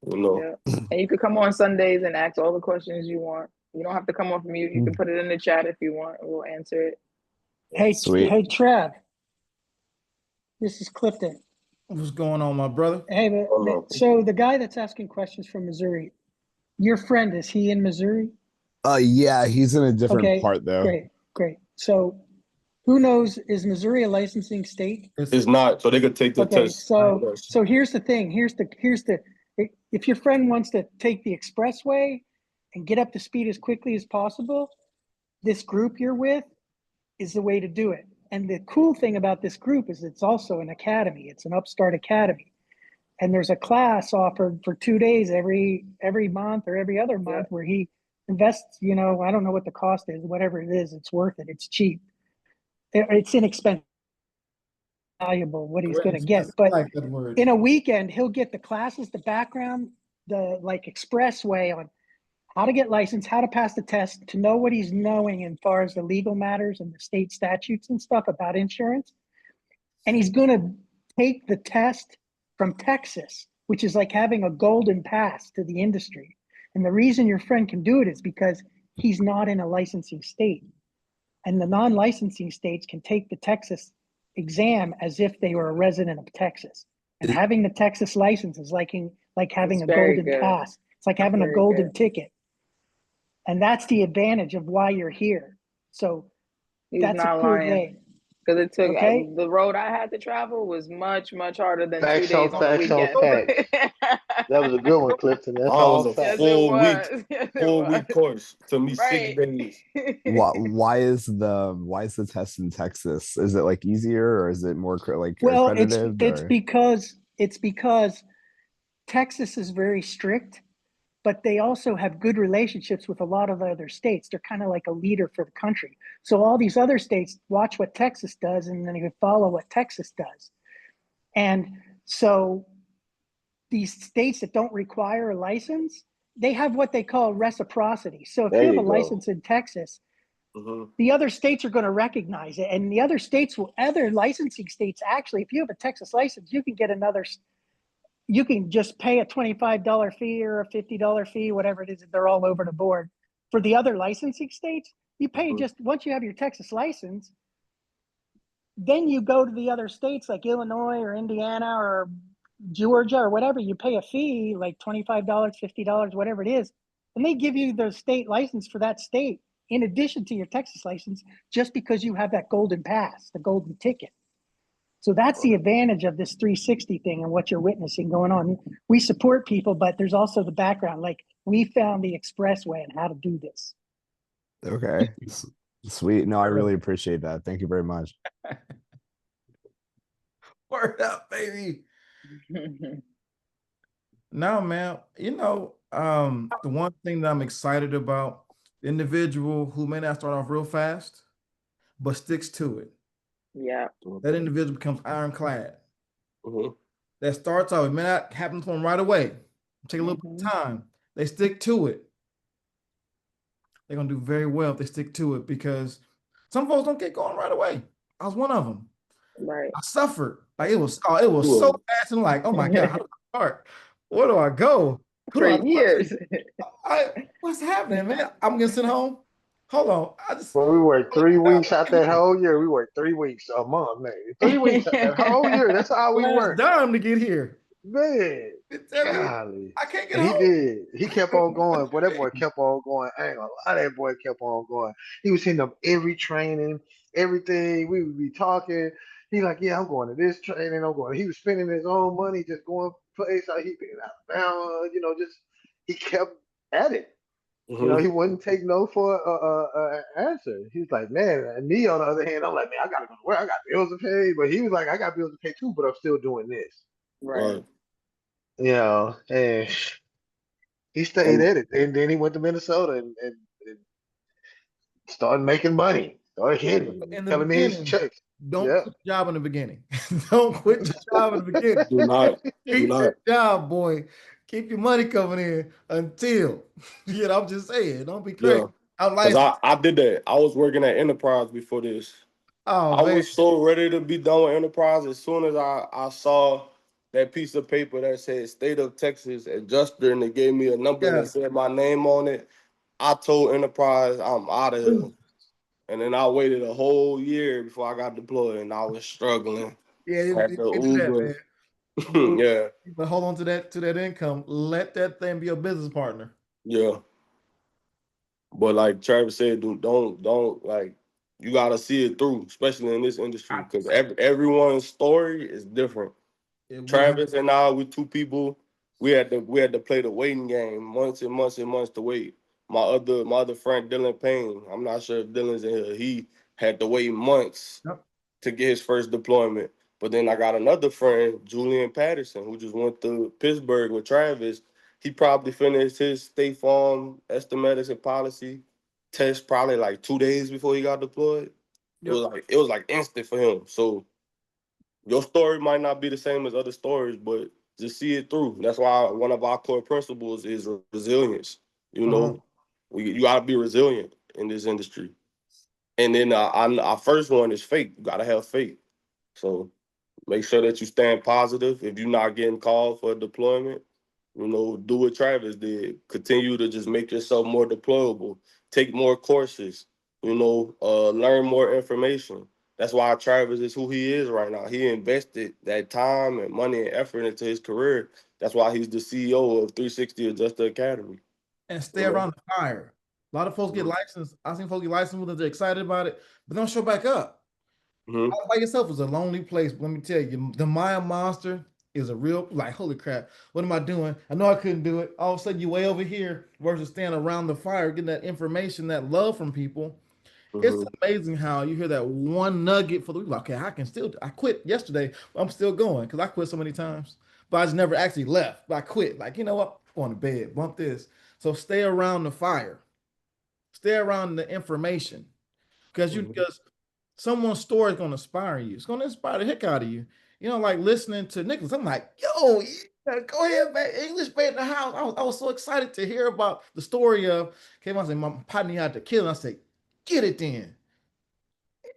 Yeah. And you could come on Sundays and ask all the questions you want. You don't have to come on from mute. You can put it in the chat if you want. We'll answer it. Hey, Sweet. hey, Trev. This is Clifton. What's going on, my brother? Hey, Hello. so the guy that's asking questions from Missouri, your friend, is he in Missouri? Yeah, he's in a different Okay, part though. great. So who knows, is Missouri a licensing state? It's not, so they could take the Okay, test. so here's the thing. If your friend wants to take the expressway and get up to speed as quickly as possible, this group you're with is the way to do it. And the cool thing about this group is it's also an academy. It's an upstart academy. And there's a class offered for 2 days every month or every other month where he invests, I don't know what the cost is, whatever it is, it's worth it. It's cheap. It's inexpensive, valuable what he's going to get. But I like that word. in a weekend, he'll get the classes, the background, the expressway on how to get licensed, how to pass the test, to know what he's knowing as far as the legal matters and the state statutes and stuff about insurance. And he's going to take the test from Texas, which is like having a golden pass to the industry. And the reason your friend can do it is because he's not in a licensing state. And the non-licensing states can take the Texas exam as if they were a resident of Texas. And having the Texas license is like having It's a very golden good. pass. It's like having a Very golden good. ticket. And that's the advantage of why you're here. So He's that's a not cool lying. thing. Because it took Okay. The road I had to travel was much, much harder than 2 Facts days on on the facts on weekend. facts. That was a good one, Clifton. That's Mine all was a facts. Yes, it full week, was. Yes, it full was. week course. Took me 6 Right. days. Why is the test in Texas? Is it like easier or is it more Well, accredited? it's or? because Texas is very strict but they also have good relationships with a lot of other states. They're kind of like a leader for the country. So all these other states watch what Texas does, and then they follow what Texas does. And so these states that don't require a license, they have what they call reciprocity. So if There you have you a go. license in Texas, the other states are going to recognize it. And the other states will, other licensing states, actually, if you have a Texas license, you can get another, you can just pay a $25 fee or a $50 fee, whatever it is. They're all over the board. For the other licensing states, you pay just, once you have your Texas license, then you go to the other states like Illinois or Indiana or Georgia or whatever, you pay a fee like $25, $50, whatever it is, and they give you the state license for that state in addition to your Texas license, just because you have that golden pass, the golden ticket. So that's the advantage of this 360 thing and what you're witnessing going on. We support people, but there's also the background. Like, we found the expressway and how to do this. Okay. Sweet. No, I really appreciate that. Thank you very much. Word up, baby. No, man. The one thing that I'm excited about, the individual who may not start off real fast, but sticks to it. Yeah. That individual becomes ironclad. That starts off, it may not happen to them right away. Take a little bit of time. They stick to it. They're gonna do very well if they stick to it, because some folks don't get going right away. I was one of them. Right. I suffered. Like, it was so fast, and like, oh my God, how do I start? Where do I go? Who do I For talk to? years. What's happening, man? I'm gonna sit home. Hold on. Well, we worked 3 weeks out that whole year. We worked 3 weeks a month, man. 3 weeks out that whole year. That's how we last worked. dime to get here. Man, Tell me, golly. I can't get And he home. did. He kept on going. Boy, that boy kept on going. I ain't gonna lie, that boy kept on going. He was hitting up every training, everything. We would be talking. He like, yeah, I'm going to this training. I'm going. He was spending his own money just going place. Like, he been in Alabama, just he kept at it. He wouldn't take no for a answer. He was like, man, and me on the other hand, I'm like, man, I gotta go to work. I got bills to pay. But he was like, I got bills to pay too, but I'm still doing this. Right. And he stayed at it. And then he went to Minnesota and started making money. Started hitting, In the telling me his beginning, checks. don't Yeah. quit your job in the beginning. Don't quit your job in the beginning. Do not. Keep that job, boy. Keep your money coming in until, I'm just saying, don't be crazy. Yeah. I'm Because licensed. I did that. I was working at Enterprise before this. Oh, I man. was so ready to be done with Enterprise as soon as I saw that piece of paper that said State of Texas Adjuster, and they gave me a number Yeah. that said my name on it. I told Enterprise I'm out of here. And then I waited a whole year before I got deployed, and I was struggling. Yeah, Had they to do that, Uber. man. Yeah, But hold on to that income. Let that thing be your business partner. yeah. But like Travis said, don't like, you gotta see it through, especially in this industry, because everyone's story is different. Travis and I, we two people, we had to play the waiting game, months and months and months to wait. My other friend Dylan Payne, I'm not sure if Dylan's in here. He had to wait months to get his first deployment. But then I got another friend, Julian Patterson, who just went to Pittsburgh with Travis. He probably finished his State Farm estimatics and policy test probably like 2 days before he got deployed. It was like instant for him. So your story might not be the same as other stories, but just see it through. That's why one of our core principles is resilience. You got to be resilient in this industry. And then our first one is faith. You got to have faith. So make sure that you stand positive. If you're not getting called for a deployment, do what Travis did. Continue to just make yourself more deployable. Take more courses. Learn more information. That's why Travis is who he is right now. He invested that time and money and effort into his career. That's why he's the CEO of 360 Adjuster Academy. And stay around the fire. A lot of folks get licensed. I've seen folks get licensed when they're excited about it, but don't show back up. By yourself is a lonely place. But let me tell you, the Maya Monster is a real, like, holy crap, what am I doing? I know I couldn't do it. All of a sudden, you way over here versus staying around the fire, getting that information, that love from people. It's amazing how you hear that one nugget for the week. Okay, I quit yesterday, but I'm still going because I quit so many times. but I just never actually left. But I quit. Like, you know what? Going to bed, bump this. So stay around the fire, stay around the information, because Mhm. because someone's story is going to inspire you. It's going to inspire the heck out of you. You know, like listening to Nicholas. I'm like, yo, yeah, go ahead, man. English Bay in the house. I was so excited to hear about the story of. Came on, said my partner had to kill. And I said, get it then.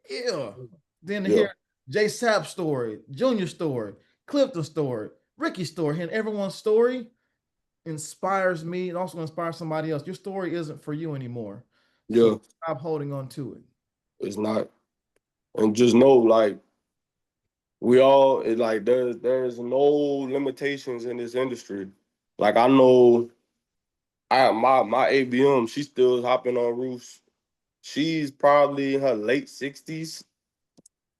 Yeah. Then to Yeah. hear Jay Sapp's story, Junior's story, Clifton's story, Ricky's story, hearing everyone's story inspires me. It also inspires somebody else. Your story isn't for you anymore. Yeah. So stop holding on to it. It's not. And just know, like, we all like there's no limitations in this industry. Like I know my ABM, she's still hopping on roofs. She's probably in her late 60s,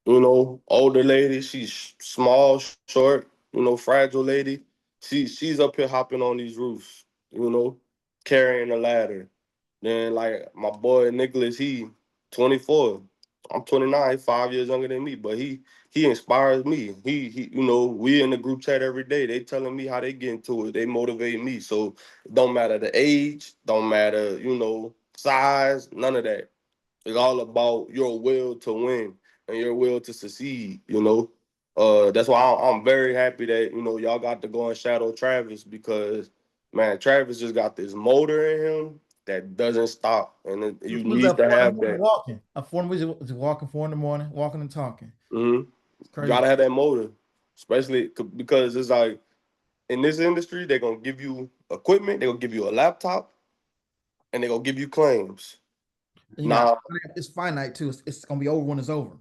older lady. She's small, short, fragile lady. She's up here hopping on these roofs, carrying a ladder. Then like my boy Nicholas, he 24. I'm 29, he's 5 years younger than me, but he inspires me. We in the group chat every day. They telling me how they get into it. They motivate me. So it don't matter the age, don't matter, size, none of that. It's all about your will to win and your will to succeed. That's why I'm very happy that, y'all got to go and shadow Travis because, man, Travis just got this motor in him that doesn't stop. And you Was need that to 4 in the have morning that. walking? At 4 was just walking 4 in the morning, walking and talking. hmm It's You crazy. gotta have that motor, especially because it's like in this industry, they're gonna give you equipment, they're gonna give you a laptop, and they're gonna give you claims. And you got Now, it's finite too. It's gonna be over when it's over.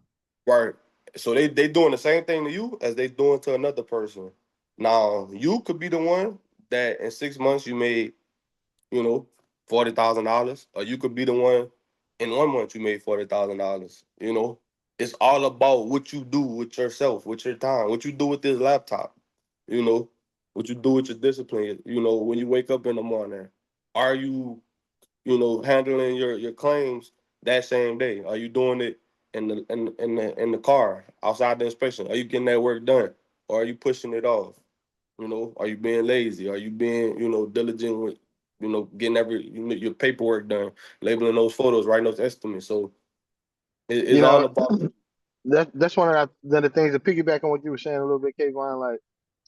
right. So they doing the same thing to you as they doing to another person. Now, you could be the one that in 6 months you made, $40,000, or you could be the one in 1 month you made $40,000. It's all about what you do with yourself, with your time, what you do with this laptop. You know, what you do with your discipline. When you wake up in the morning, are you handling your claims that same day? Are you doing it in the car outside the inspection? Are you getting that work done, or are you pushing it off? Are you being lazy? Are you being diligent with getting your paperwork done, labeling those photos, writing those estimates? So it's You all know, about. that's one of the things to piggyback on what you were saying a little bit, Kayvon. Like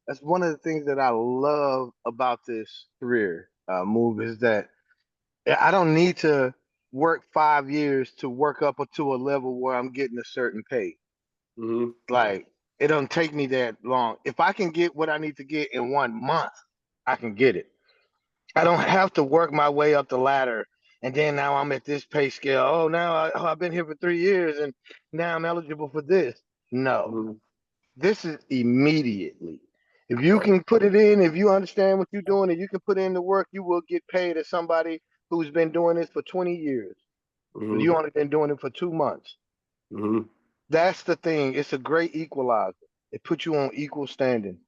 that's one of the things that I love about this career move is that I don't need to work 5 years to work up to a level where I'm getting a certain pay. Mhm. Like it don't take me that long. If I can get what I need to get in 1 month, I can get it. I don't have to work my way up the ladder. And then now I'm at this pay scale. Oh, now I've been here for 3 years and now I'm eligible for this. No, Mhm. this is immediately. If you Right. can put it in, if you understand what you're doing, and you can put in the work, you will get paid as somebody who's been doing this for 20 years. But Mhm. you only been doing it for 2 months. Mhm. That's the thing. It's a great equalizer. It puts you on equal standing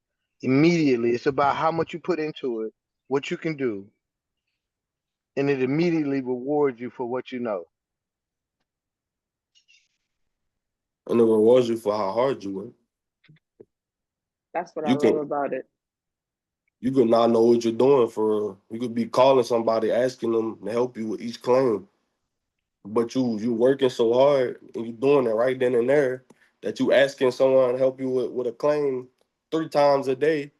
immediately. It's about how much you put into it, what you can do, and it immediately rewards you for what you know. And it rewards you for how hard you work. That's what I You love can about it. you could not know what you're doing for. You could be calling somebody asking them to help you with each claim, but you working so hard and you doing it right then and there that you asking someone to help you with a claim 3 times a day,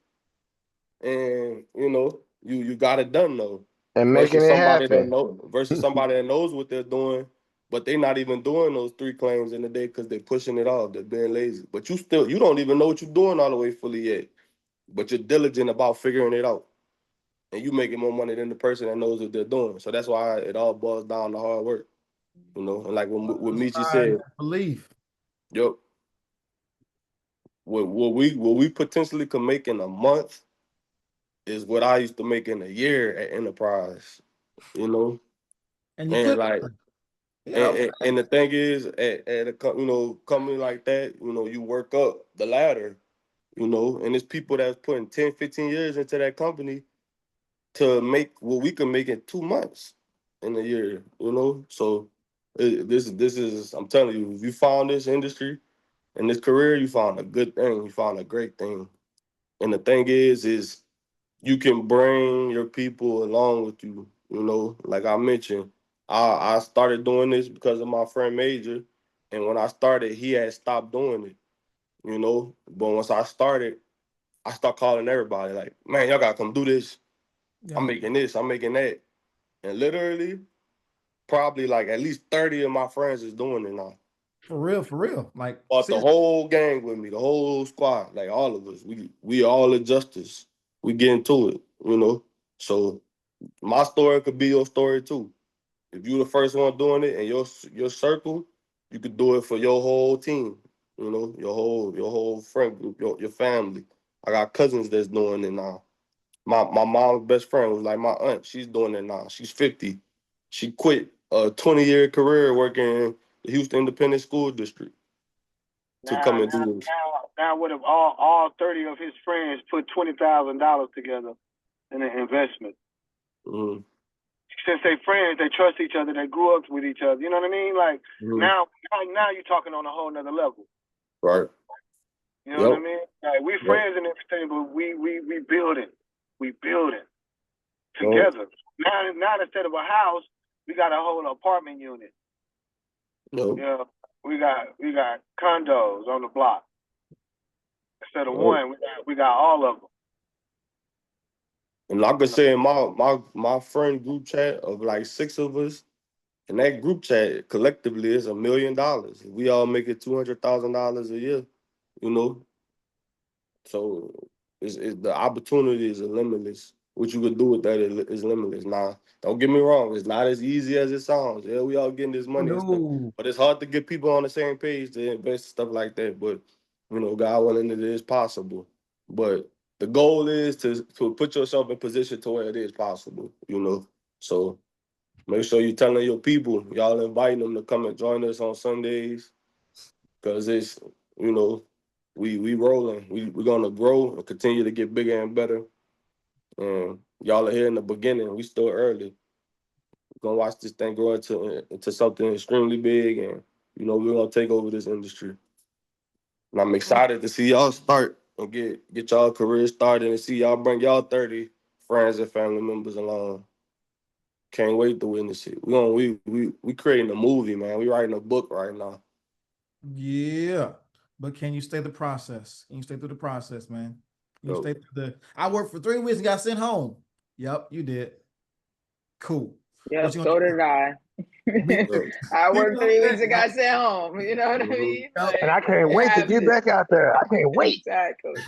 and you got it done though. And making Versus it somebody that happen. know versus somebody that knows what they're doing, but they're not even doing those 3 claims in a day because they're pushing it off. They're being lazy. But you don't even know what you're doing all the way fully yet. But you're diligent about figuring it out. And you making more money than the person that knows what they're doing. So that's why it all boils down to hard work. And like what Michi Inspired said, that belief. yep, what we potentially could make in a month is what I used to make in a year at Enterprise. You know, And you and could, like, yeah. and the thing is, at a company like that, you work up the ladder. And it's people that's putting 10, 15 years into that company to make what we can make in 2 months in a year. So this is, I'm telling you, if you found this industry and this career, you found a good thing. You found a great thing. And the thing is you can bring your people along with you. You know, like I mentioned, I started doing this because of my friend Major, and when I started, he had stopped doing it. You know, but once I started, I start calling everybody like, man, y'all gotta come do this. I'm Yeah. making this, I'm making that, and literally, probably like at least 30 of my friends is doing it now. For real, for real. Like, Bought the whole gang with me, the whole squad, like all of us. We all adjusters. We get into it, you know. So my story could be your story too. If you the first one doing it in your circle, you could do it for your whole team. You know, your whole friend group, your family. I got cousins that's doing it now. My mom's best friend was like my aunt. She's doing it now. She's 50. She quit a 20-year career working in the Houston Independent School District to Now, come and now, do this. now, what if all 30 of his friends put $20,000 together in an investment? Mhm. Since they friends, they trust each other, they grew up with each other. You know what I mean? Like Mhm. now you're talking on a whole nother level. Right. You know what I Yep. mean? Like we Yep. friends and everything, but we building, we building Yep. together. Now instead of a house, we got a whole apartment unit. Yep. Yeah, we got condos on the block. Instead of Yep. one, we got all of them. And like I said, my friend group chat of like 6 of us, and that group chat collectively is $1 million. We all make it $200,000 a year, you know. So it's the opportunity is limitless. What you could do with that is limitless. Now, don't get me wrong, it's not as easy as it sounds. Yeah, we all getting this money and stuff, No. but it's hard to get people on the same page to invest stuff like that. But you know, God willing, it is possible. But the goal is to put yourself in position to where it is possible. You know, so make sure you're telling your people, y'all inviting them to come and join us on Sundays, because it's, you know, we rolling. We're gonna grow and continue to get bigger and better. And y'all are here in the beginning. We still early. We're gonna watch this thing grow into something extremely big, and you know, we're gonna take over this industry. And I'm excited to see y'all start and get y'all career started and see y'all bring y'all 30 friends and family members along. Can't wait to witness it. We creating a movie, man. We writing a book right now. Yeah. But can you stay the process? Can you stay through the process, man? Can you Yo. stay through I worked for 3 weeks and got sent home. Yep, you did. Cool. Yep, What you so gonna do? did I. Yo. I You worked know 3 what I'm weeks and got sent home. You know what I Mhm. mean? Yep. Like, And I can't it wait to get happens. back out there. I can't wait. Exactly.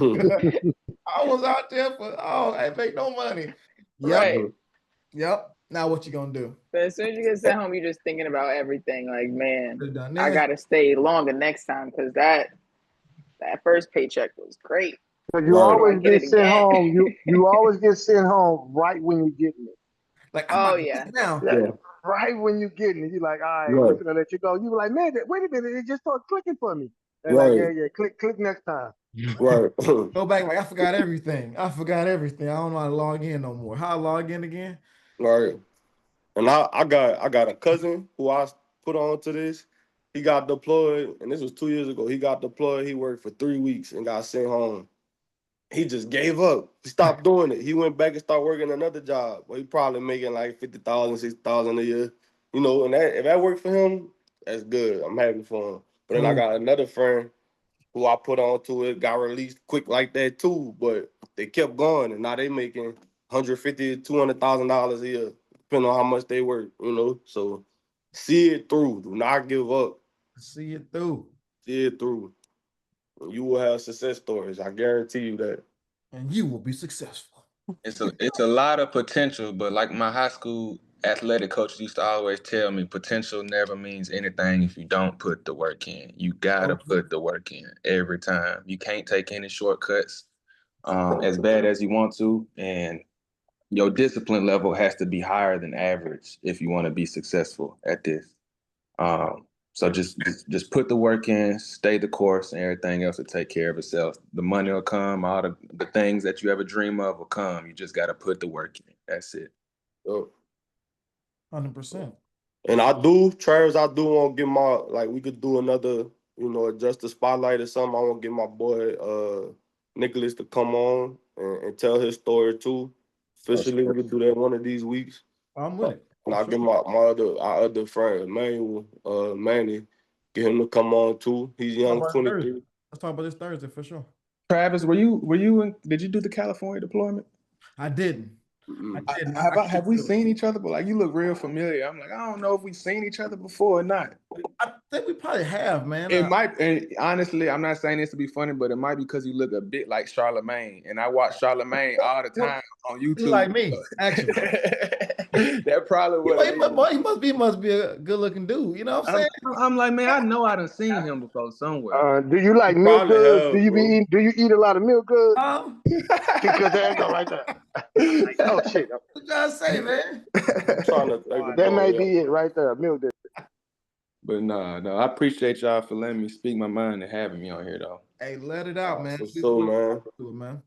I was out there I ain't make no money. Yep. Right. Yep. Now what you gonna do? But as soon as you get sent home, you're just thinking about everything. Like, man, Could've done I this. gotta stay longer next time because that first paycheck was great. Because you Right. always Get it get sent again. home. You always get sent home right when you getting it. Like I'm Oh about to yeah. get now. Yeah. Yeah. Right when you getting it, you're like, all right, Right. we're gonna let you go. You were like, man, wait a minute, it just started clicking for me. They're like, Right. yeah, click next time. Right. Go back like I forgot everything. I don't know how to log in no more. How I log in again? Right. And I got a cousin who I put on to this. He got deployed, and this was 2 years ago. He got deployed. He worked for 3 weeks and got sent home. He just gave up. He stopped doing it. He went back and started working another job. Well, he probably making like 50,000, 60,000 a year. You know, and if that worked for him, that's good. I'm happy for him. But then I got another friend who I put on to it, got released quick like that too. But they kept going, and now they making $150,000 to $200,000 a year, depending on how much they work. You know, so see it through. Do not give up. See it through. See it through. And you will have success stories. I guarantee you that. And you will be successful. It's a lot of potential, but like my high school athletic coach used to always tell me, potential never means anything if you don't put the work in. You gotta put the work in every time. You can't take any shortcuts, as bad as you want to, and your discipline level has to be higher than average if you want to be successful at this. So just put the work in, stay the course, and everything else will take care of itself. The money will come, all the things that you ever dream of will come. You just got to put the work in. That's it. So, 100%. and I do, Travis, I do want to get we could do another, adjust the spotlight or something. I want to get my boy, Nicholas to come on and tell his story too. Officially, we could do that one of these weeks. I'm with it. And I'll get our other friend, Emmanuel, Manny, get him to come on too. He's young, 23. Let's talk about this Thursday for sure. Travis, were you in, did you do the California deployment? I didn't. Have we seen each other? But like, you look real familiar. I'm like, I don't know if we've seen each other before or not. I think we probably have, man. It might, and honestly, I'm not saying this to be funny, but it might be because you look a bit like Charlemagne, and I watch Charlemagne all the time on YouTube. You like me, actually. That probably what he must be a good-looking dude. You know what I'm saying? I'm like, man, I know I done seen him before somewhere. Do you like milk goods? Do you eat a lot of milk goods? Because there you go right there. Oh shit! What you trying to say, man? That may be it right there. Milk goods. But no, I appreciate y'all for letting me speak my mind and having me on here, though. Hey, let it out, man. For sure, man.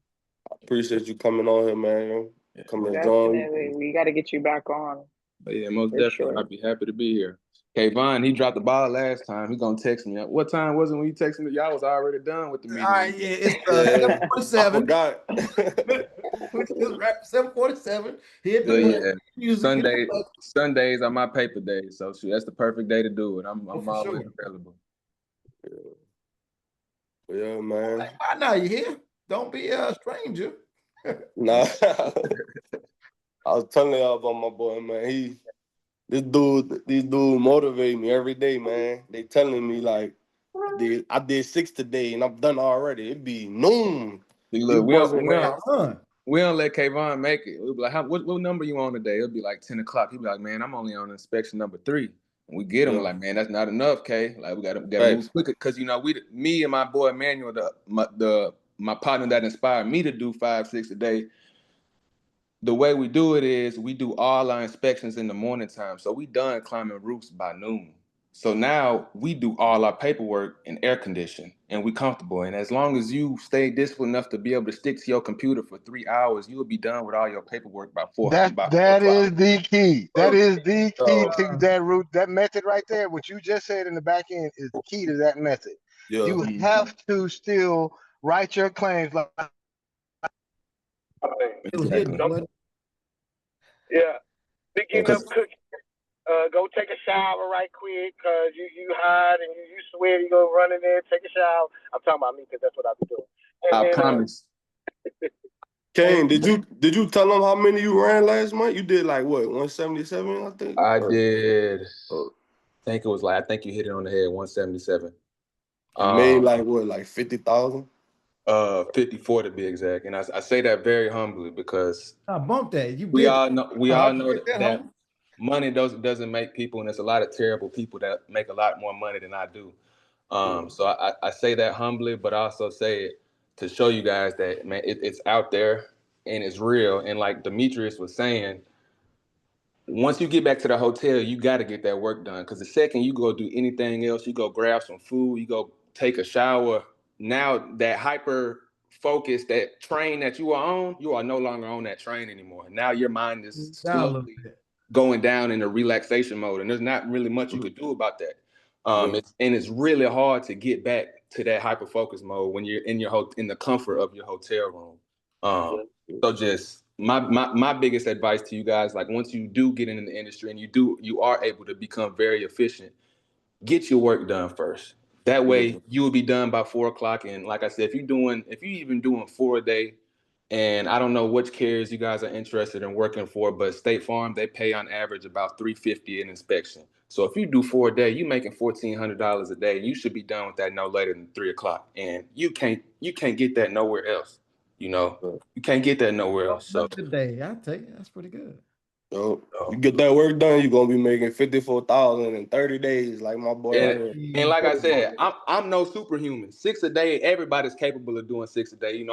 I appreciate you coming on here, man. Definitely, we got to get you back on. But yeah, most definitely, sure. I'd be happy to be here. Kayvon, he dropped the ball last time. He gonna text me. What time was it when you texted me? Y'all was already done with the meeting. All right, yeah, it's 7:47. I forgot. 7:47. Sundays are my paper days, so shoot, that's the perfect day to do it. I'm always available. Yeah, man. I know you here. Don't be a stranger. Nah. I was telling y'all about my boy, man. These dude motivate me every day, man. They telling me like I did 6 today and I'm done already. It'd be noon. See, look, we don't let Kayvon make it. We'll be like, what number you on today? It'll be like 10 o'clock. He'll be like, man, I'm only on inspection number 3. And we get him like, man, that's not enough, Kay. Like we gotta move quicker. Cause me and my boy Emmanuel, my partner that inspired me to do 5-6 a day. The way we do it is we do all our inspections in the morning time. So we done climbing roofs by noon. So now we do all our paperwork in air condition and we comfortable. And as long as you stay disciplined enough to be able to stick to your computer for 3 hours, you will be done with all your paperwork by 4 o'clock. That is the key. That is the key to that route. That method right there, what you just said in the back end is the key to that method. Yeah. You have to still write your claims like yeah. Picking up cookies. Go take a shower right quick, cause you hot and you sweat. You go run in there, take a shower. I'm talking about me because that's what I be doing. I promise. Kane, did you tell them how many you ran last month? You did like what, 177, I think? I did. I think you hit it on the head, 177. Made like 50,000? 54 to be exact. And I say that very humbly because I bumped that. We all know that money doesn't make people, and there's a lot of terrible people that make a lot more money than I do. So I say that humbly, but I also say it to show you guys that, man, it's out there and it's real. And like Demetrius was saying, once you get back to the hotel, you got to get that work done. Because the second you go do anything else, you go grab some food, you go take a shower, now that hyper focus, that train that you are on, you are no longer on that train anymore. Now your mind is slowly going down in a relaxation mode, and there's not really much you could do about that. It's really hard to get back to that hyper focus mode when you're in the comfort of your hotel room. So just my biggest advice to you guys, like once you do get into the industry and you are able to become very efficient, get your work done first. That way you will be done by 4 o'clock. And like I said, if you even doing 4 a day, and I don't know which carriers you guys are interested in working for, but State Farm, they pay on average about $350 in inspection. So if you do 4 a day, you're making $1,400 a day, and you should be done with that no later than 3 o'clock. And you can't get that nowhere else. You can't get that nowhere else. So today, I take it. That's pretty good. So you get that work done, you're gonna be making 54,000 in 30 days, like my boy. And like I said, I'm no superhuman. 6 a day, everybody's capable of doing 6 a day.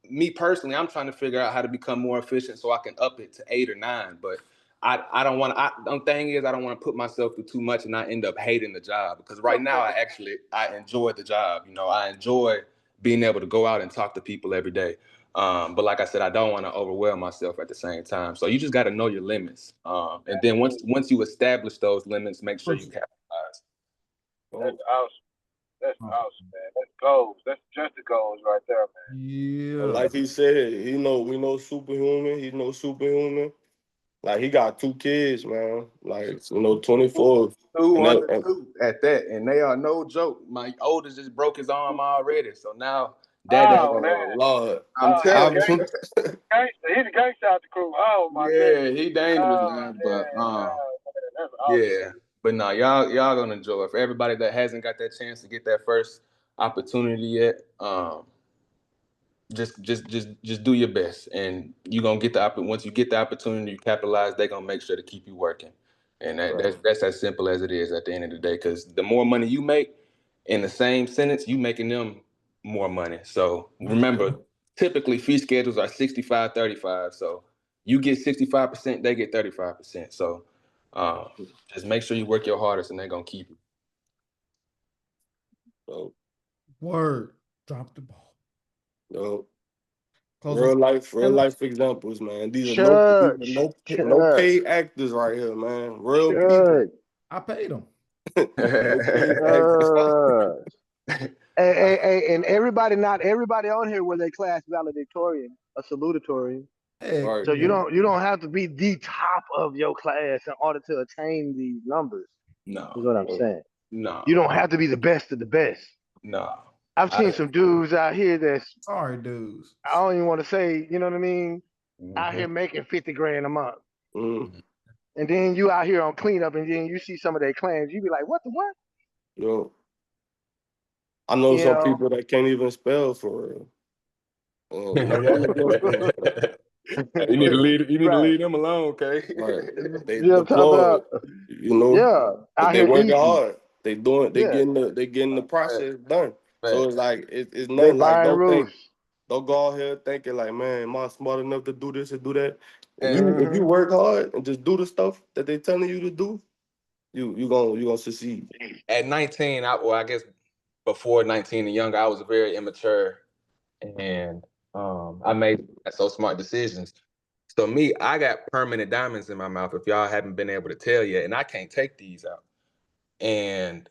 Me personally, I'm trying to figure out how to become more efficient so I can up it to 8 or 9. But I don't want to. The thing is, I don't want to put myself through too much and I end up hating the job, because right now I enjoy the job. I enjoy being able to go out and talk to people every day. But like I said, I don't want to overwhelm myself at the same time. So you just got to know your limits. And then once you establish those limits, make sure you capitalize. That's awesome. That's awesome, man. That's goals. That's just the goals right there, man. Yeah. Like he said, we know Superhuman. He know Superhuman. Like he got 2 kids, man. Like 24. Two And under that, two at that, and they are no joke. My oldest just broke his arm already, so now daddy. Oh, man. oh Lord, I'm Oh, telling he's a you, gangster. He's a gangster out the crew. Oh, my yeah, goodness. he dangerous, Oh, man. yeah. But Oh, man. That's awesome. yeah, but no, y'all gonna enjoy it. For everybody that hasn't got that chance to get that first opportunity yet, just do your best, and you gonna get the once you get the opportunity, you capitalize. They gonna make sure to keep you working, and that's as simple as it is at the end of the day. Because the more money you make in the same sentence, you making them more money. So remember, typically fee schedules are 65-35. So you get 65%, they get 35%. So just make sure you work your hardest, and they're gonna keep you. So, Word. Drop the ball. no. Close Real with- life examples, man. These are Church, no church, paid actors right here, man. Real people. church, I paid them. No paid actors. church. And everybody, not everybody on here was a class valedictorian, a salutatorian. Heck, Right. So you don't have to be the top of your class in order to attain these numbers. No, Is what I'm saying. no, You don't have to be the best of the best. no. I've seen some dudes out here that's, sorry, dudes. I don't even want to say, you know what I mean, out Mhm. here making 50 grand a month. Mm. And then you out here on cleanup, and then you see some of their claims, you be like, what the what? Yo. I know You some know? people that can't even spell for real. Nothing against them. You need to leave. You need to Right. leave them alone, okay? Right. They You know what I'm talking deployed, about? you know. Yeah, But out they here working eating. hard. They Yeah, getting the process done. So it's like it's they nothing like buying roofs. don't go out here thinking like, man, am I smart enough to do this and do that? If And you work hard and just do the stuff that they telling you to do, you gonna succeed. at 19, I guess before 19 and younger, I was very immature, and I made so smart decisions. So me, I got permanent diamonds in my mouth. If y'all haven't been able to tell yet, and I can't take these out. And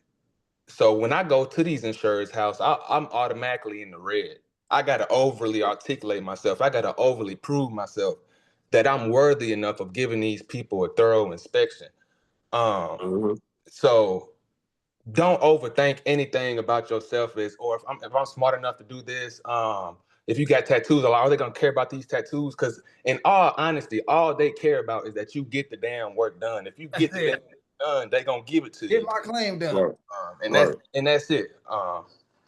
so when I go to these insurers' house, I'm automatically in the red. I gotta overly articulate myself. I gotta overly prove myself that I'm worthy enough of giving these people a thorough inspection. So don't overthink anything about yourself or if I'm smart enough to do this, if you got tattoos, are they gonna care about these tattoos? Because in all honesty, all they care about is that you get the damn work done. If you get the damn work done, they gonna give it to Get you. my claim done. Right. That's it.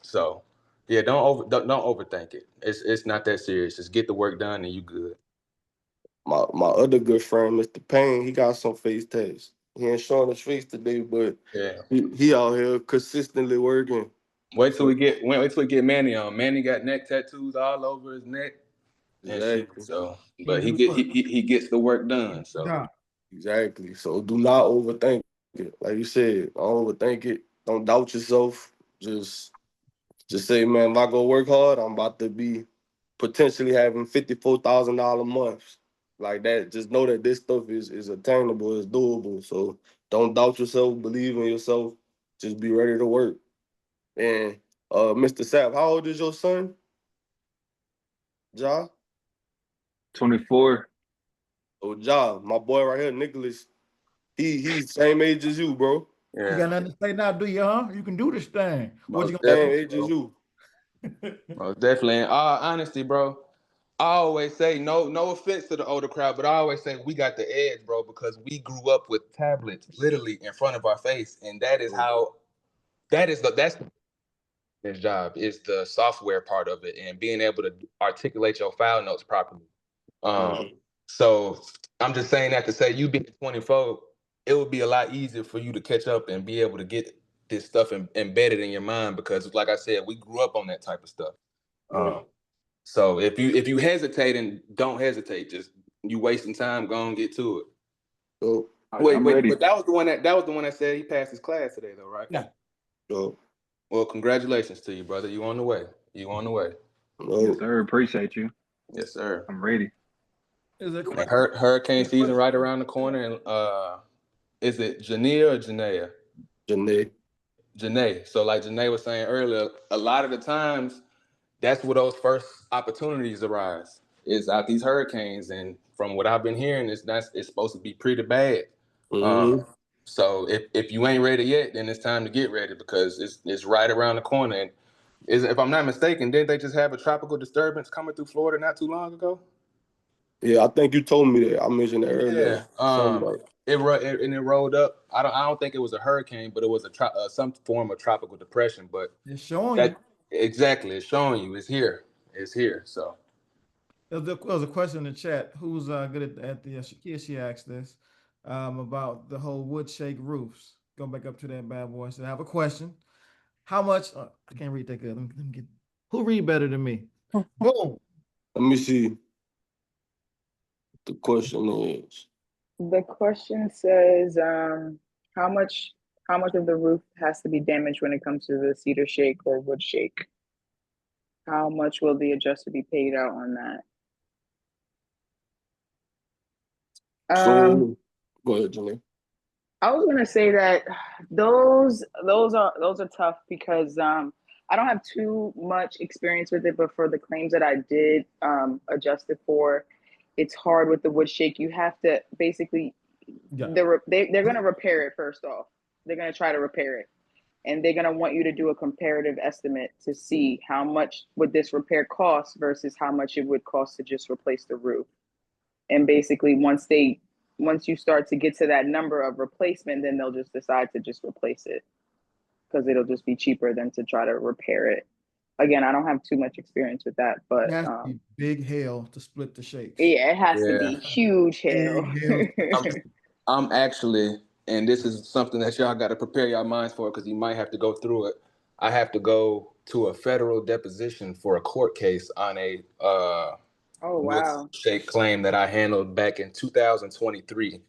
So yeah, don't overthink it. It's not that serious. Just get the work done and you good. My other good friend, Mr. Payne, he got some face tats. He ain't showing his face today, but Yeah. he out here consistently working. Wait till we get Manny on. Manny got neck tattoos all over his neck and shit. Exactly. So, but he gets the work done. So Yeah. Exactly. So do not overthink it. Like you said, don't overthink it. Don't doubt yourself. Just say, man, if I go work hard, I'm about to be potentially having $54,000 months. Like that. Just know that this stuff is attainable, it's doable. So don't doubt yourself, believe in yourself. Just be ready to work. And Mr. Sapp, how old is your son? Ja? 24. Oh, Ja, my boy right here, Nicholas. He's same age as you, bro. You got nothing to say now, do you, huh? You can do this thing. What you Most gonna Same do? age as you. Most definitely. In all honesty, bro, I always say no offense to the older crowd, but I always say we got the edge, bro, because we grew up with tablets literally in front of our face, and that's his job is the software part of it and being able to articulate your file notes properly. So I'm just saying that to say you being 24, it would be a lot easier for you to catch up and be able to get this stuff embedded in your mind because, like I said, we grew up on that type of stuff. So if you hesitate and don't hesitate, just you wasting time, go and get to it. So Wait, I'm ready. but that was the one that said he passed his class today, though, right? Yeah. So Well, congratulations to you, brother. You on the way. Yes, sir. Appreciate you. Yes, sir. I'm ready. Is it And hurricane season right around the corner, and is it Jania or Janea? Janae. Janae. So like Janae was saying earlier, a lot of the times that's where those first opportunities arise. Is out these hurricanes, and from what I've been hearing, it's supposed to be pretty bad. So if you ain't ready yet, then it's time to get ready because it's right around the corner. And if I'm not mistaken, didn't they just have a tropical disturbance coming through Florida not too long ago? Yeah, I think you told me that. I mentioned it earlier. Yeah. It rolled up. I don't think it was a hurricane, but it was some form of tropical depression. But It's showing you. Exactly, it's showing you. It's here. It's here. So there was a question in the chat. Who's good at the Shakia? She asked this about the whole wood shake roofs. Going back up to that bad boy. So I have a question. How much? I can't read that good. Let me get. Who read better than me? Boom. Let me see. The question is. The question says, how much of the roof has to be damaged when it comes to the cedar shake or wood shake? How much will the adjuster be paid out on that? So go ahead, Janae. I was gonna say that those are tough because I don't have too much experience with it, but for the claims that I did adjust it for, it's hard with the wood shake. You have to basically they're gonna repair it first off. They're gonna try to repair it, and they're gonna want you to do a comparative estimate to see how much would this repair cost versus how much it would cost to just replace the roof. And basically, once you start to get to that number of replacement, then they'll just decide to just replace it because it'll just be cheaper than to try to repair it. Again, I don't have too much experience with that, but it has to be big hail to split the shakes. Yeah, it has to be huge hail. I'm actually, and this is something that y'all got to prepare your minds for because you might have to go through it. I have to go to a federal deposition for a court case on a wood shake claim that I handled back in 2023.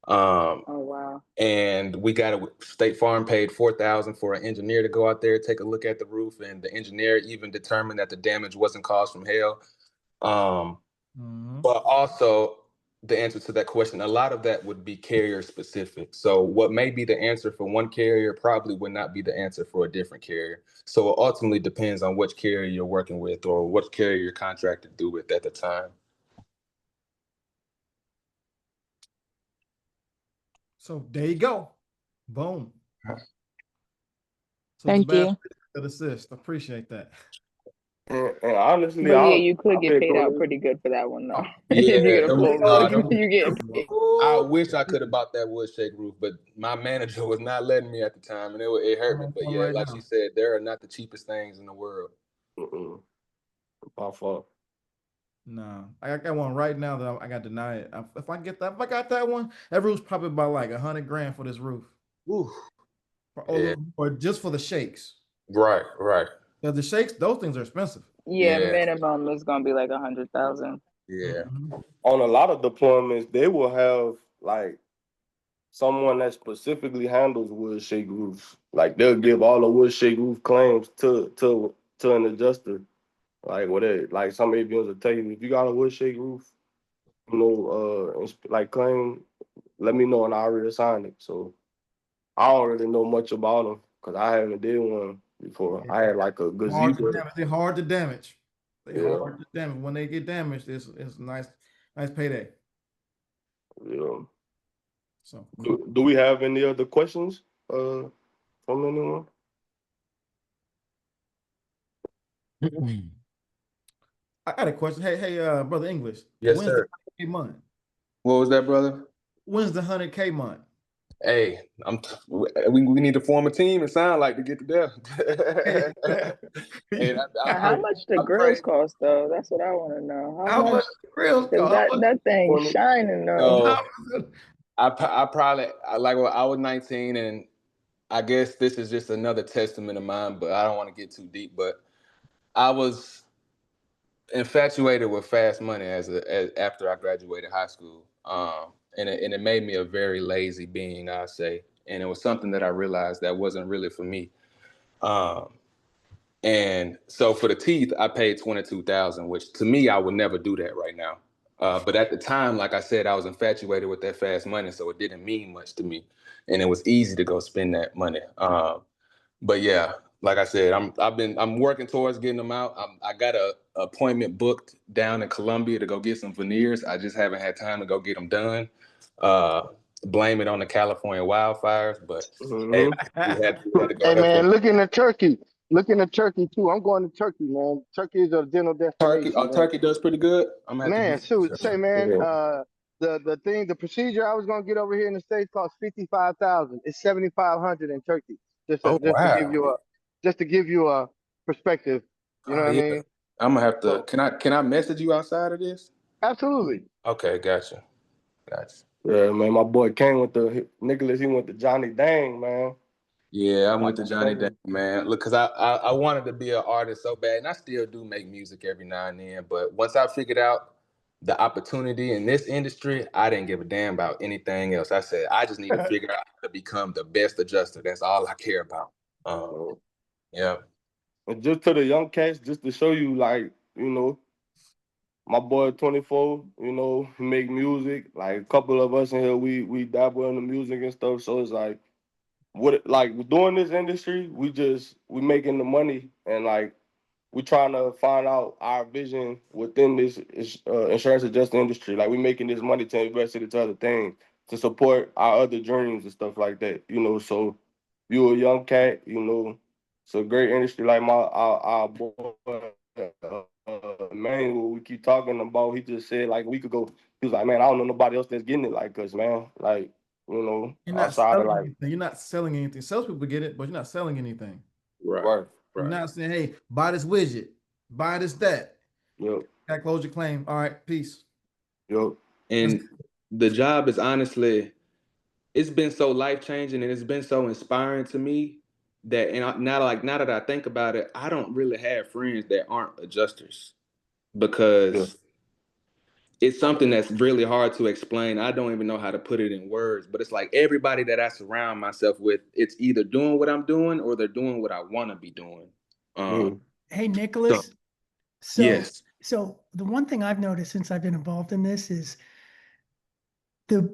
Oh wow! And we got State Farm paid $4,000 for an engineer to go out there, take a look at the roof, and the engineer even determined that the damage wasn't caused from hail. But also, the answer to that question, a lot of that would be carrier specific. So what may be the answer for one carrier probably would not be the answer for a different carrier. So it ultimately depends on which carrier you're working with or what carrier you're contracted to do with at the time. So there you go. Boom. So Thank you. Good assist. Appreciate that. And honestly, you could get paid out pretty good for that one though. If you get a full roof, you get paid. I wish I could have bought that wood shake roof, but my manager was not letting me at the time, and it hurt me. But yeah, like she said, there are not the cheapest things in the world. By far. No, I got one right now that I got denied. If I got that one, that roof's probably about like $100 grand for this roof. Ooh. Or just for the shakes. Right. The shakes, those things are expensive. Yeah, minimum is gonna be like 100,000. Yeah. On a lot of deployments, they will have like someone that specifically handles wood shake roofs. Like they'll give all the wood shake roof claims to an adjuster. Like like some ABMs will tell you, if you got a wood shake roof, like claim, let me know and I'll reassign it. So I don't really know much about them because I haven't did one before. I had like a gazebo. They're hard to damage. Hard to damage. When they get damaged, it's nice payday. Yeah. So do we have any other questions from anyone? I got a question. Hey, brother English. Yes, when's sir. The 100K month? What was that, brother? When's the 100K month? Hey, we need to form a team and sound like to get to there. How much the grills cost though? That's what I want to know. How much the grills cost? That thing shining though. I was 19, and I guess this is just another testament of mine, but I don't want to get too deep. But I was infatuated with fast money after I graduated high school. And it made me a very lazy being, I say. And it was something that I realized that wasn't really for me. And so for the teeth, I paid $22,000, which to me, I would never do that right now. But at the time, like I said, I was infatuated with that fast money, so it didn't mean much to me. And it was easy to go spend that money. But yeah, like I said, I'm working towards getting them out. I got a appointment booked down in Columbia to go get some veneers. I just haven't had time to go get them done. Blame it on the California wildfires, but hey, we had to go. Hey That's man, looking at Turkey. Looking at Turkey too. I'm going to Turkey, man. Turkey is a general Turkey. destination, Oh, man. Turkey does pretty good. I'm gonna have Man, to shoot, say man, Yeah. the procedure I was gonna get over here in the States cost 55,000. It's 7,500 in Turkey. Oh wow. Just to give you a perspective. You know what I Yeah. mean? I'm gonna have to. So, Can I message you outside of this? absolutely. Okay, gotcha. Yeah, man, my boy Kane went to Nicholas. He went to Johnny Dang, man. Yeah, I went to Johnny Depp, man. Look, cause I wanted to be an artist so bad, and I still do make music every now and then. But once I figured out the opportunity in this industry, I didn't give a damn about anything else. I said I just need to figure out how to become the best adjuster. That's all I care about. Yeah. And just to the young cats, just to show you, like, you know, my boy 24, you know, he make music. Like a couple of us in here, we dabble in the music and stuff. So it's like, like doing this industry, we making the money, and like we trying to find out our vision within this insurance adjusting industry. Like we making this money to invest it into other things to support our other dreams and stuff like that. You know, so you a young cat, you know, it's a great industry. Like our boy man, what we keep talking about, he just said like a week ago, he was like, man, I don't know nobody else that's getting it like us, man. Like, you know, You're not outside of selling like anything. You're not selling anything. Salespeople get it, but you're not selling anything. right. You're not saying, hey, buy this widget, buy this, that. Yep. That close your claim. All right, peace. Yep. And the job is honestly, it's been so life-changing and it's been so inspiring to me that, now that I think about it, I don't really have friends that aren't adjusters because it's something that's really hard to explain. I don't even know how to put it in words, but it's like everybody that I surround myself with, it's either doing what I'm doing or they're doing what I want to be doing. Hey, Nicholas. So, yes. So the one thing I've noticed since I've been involved in this is the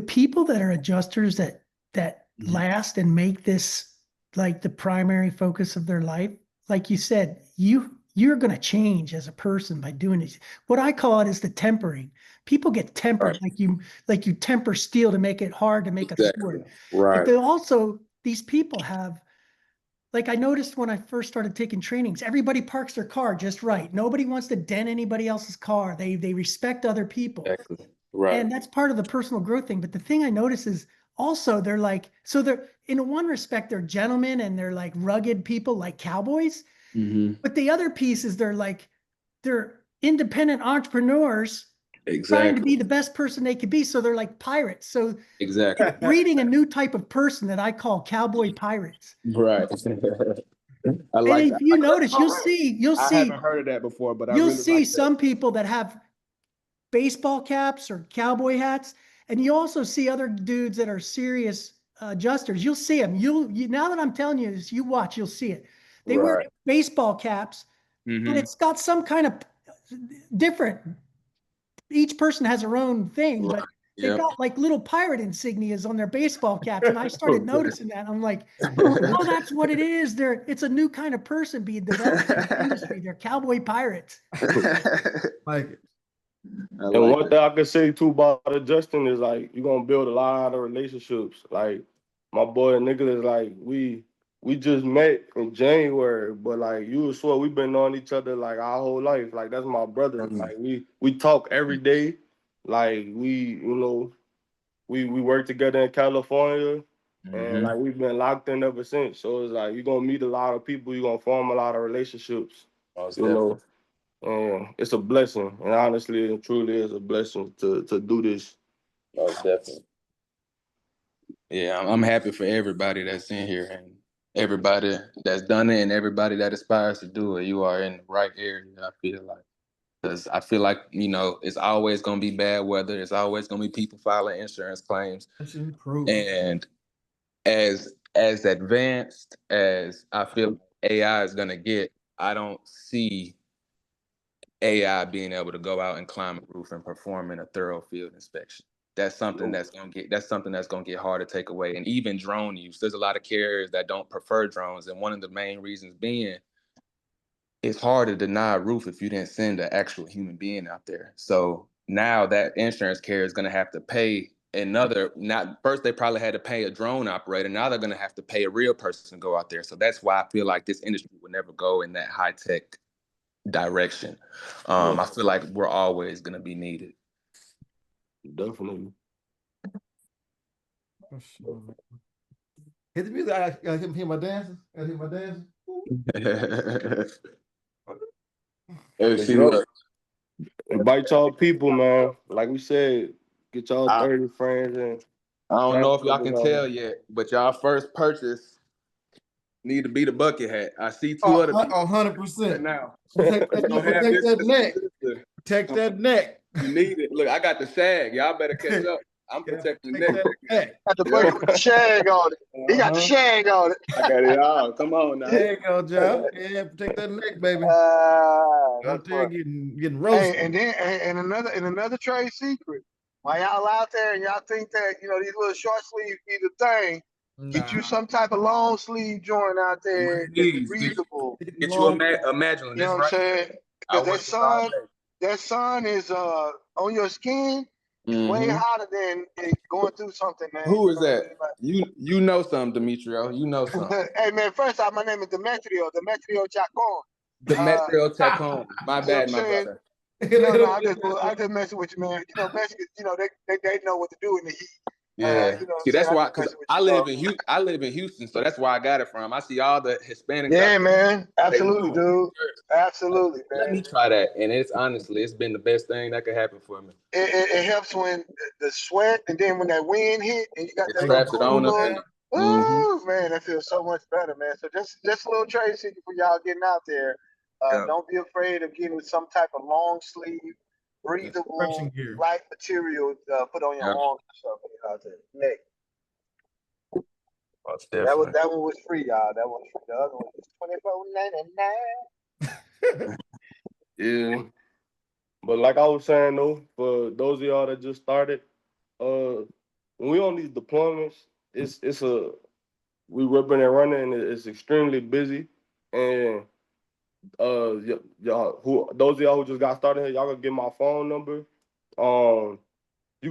people that are adjusters that last and make this like the primary focus of their life. Like you said, you're going to change as a person by doing this. What I call it is the tempering. People get tempered, like you temper steel to make it hard to make a sword. Right. But they also, these people have, like I noticed when I first started taking trainings, everybody parks their car just right. Nobody wants to dent anybody else's car. They respect other people. Exactly. Right. And that's part of the personal growth thing. But the thing I notice is also they're like, so they're in one respect, they're gentlemen and they're like rugged people like cowboys. Mm-hmm. But the other piece is they're independent entrepreneurs trying to be the best person they could be. So they're like pirates. So exactly, breeding a new type of person that I call cowboy pirates. Right. I And like if that. you notice, you'll see. I haven't heard of that before, but you'll I really see like some people that have baseball caps or cowboy hats, and you also see other dudes that are serious adjusters. You'll see them. Now that I'm telling you this, you watch, you'll see it. They wear baseball caps, but it's got some kind of different. Each person has their own thing, but they've got like little pirate insignias on their baseball caps. And I started noticing that. I'm like, oh, that's what it is. It's a new kind of person being developed in the industry. They're cowboy pirates. Like, And one thing I can say too about adjusting is like you're gonna build a lot of relationships. Like my boy Nicholas, like we just met in January, but like you would swear we've been knowing each other like our whole life. Like that's my brother. Like we talk every day. Like we work together in California, and like we've been locked in ever since. So it's like you're gonna meet a lot of people, you're gonna form a lot of relationships. You know. And it's a blessing, and honestly, it truly is a blessing to do this. Most definitely. Yeah, I'm happy for everybody that's in here and everybody that's done it and everybody that aspires to do it. You are in the right area, I feel like. Because I feel like, it's always going to be bad weather. It's always going to be people filing insurance claims. And as advanced as I feel AI is going to get, I don't see AI being able to go out and climb a roof and perform in a thorough field inspection. that's something that's gonna get hard to take away. And even drone use, there's a lot of carriers that don't prefer drones, and one of the main reasons being it's hard to deny a roof if you didn't send an actual human being out there. So now that insurance carrier is gonna have to pay first they probably had to pay a drone operator. Now they're gonna have to pay a real person to go out there. So that's why I feel like this industry will never go in that high tech direction. I feel like we're always gonna be needed. Definitely. For sure. Hit the music. I gotta hear my dancing. Invite y'all people, man. Like we said, get y'all 30 friends in. I don't know if y'all can tell yet, but y'all first purchase need to be the bucket hat. I see two other people. 100%. Now. Protect that neck. Protect that neck. You need it. Look, I got the shag. Y'all better catch up. I'm protecting the neck. Got the bucket with the shag on it. He got the shag on it. I got it all. Come on now. There you go, Joe. Yeah, protect that neck, baby. Out there getting roasted. Hey, and another trade secret. While y'all out there and y'all think that these little short sleeves be the thing, get you some type of long sleeve joint out there that's breathable. Get you imagine. You know what I'm saying? Because that sun is on your skin. It's way hotter than going through something, man. Who is that? You know something, Demetrio. You know something. Hey, man, first off, my name is Demetrio Chacon. Demetrio Chacon. My bad, my brother. No, I just messing with you, man. Mexicans, they know what to do in the heat. Yeah. See, that's why, because I live in Houston, so that's where I got it from. I see all the Hispanics. Yeah, man. Absolutely, dude. Absolutely, man. Let me try that, and it's been the best thing that could happen for me. It helps when the sweat, and then when that wind hit, and you got that traps it on up there. Ooh, man, that feels so much better, man. So just a little trade secret for y'all getting out there. Don't be afraid of getting some type of long sleeve, breathable, light material put on your arms and stuff out there. Neck. That one was free, y'all. That one was free. The other one was $24.99. Yeah. But like I was saying though, for those of y'all that just started, when we on these deployments, we ripping and running, and it's extremely busy. And y'all those of y'all who just got started here, y'all can get my phone number. You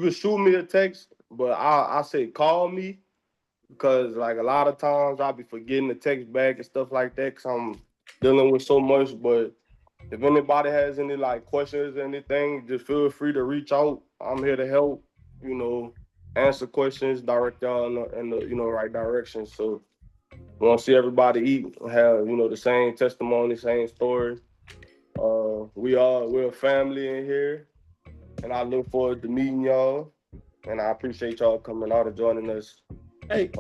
can shoot me a text, but I say call me, because like a lot of times I'll be forgetting to text back and stuff like that because I'm dealing with so much. But if anybody has any like questions or anything, just feel free to reach out. I'm here to help, answer questions, direct y'all in the right direction. So we want to see everybody eat, have the same testimony, same story. We're a family in here, and I look forward to meeting y'all. And I appreciate y'all coming out and joining us. Hey,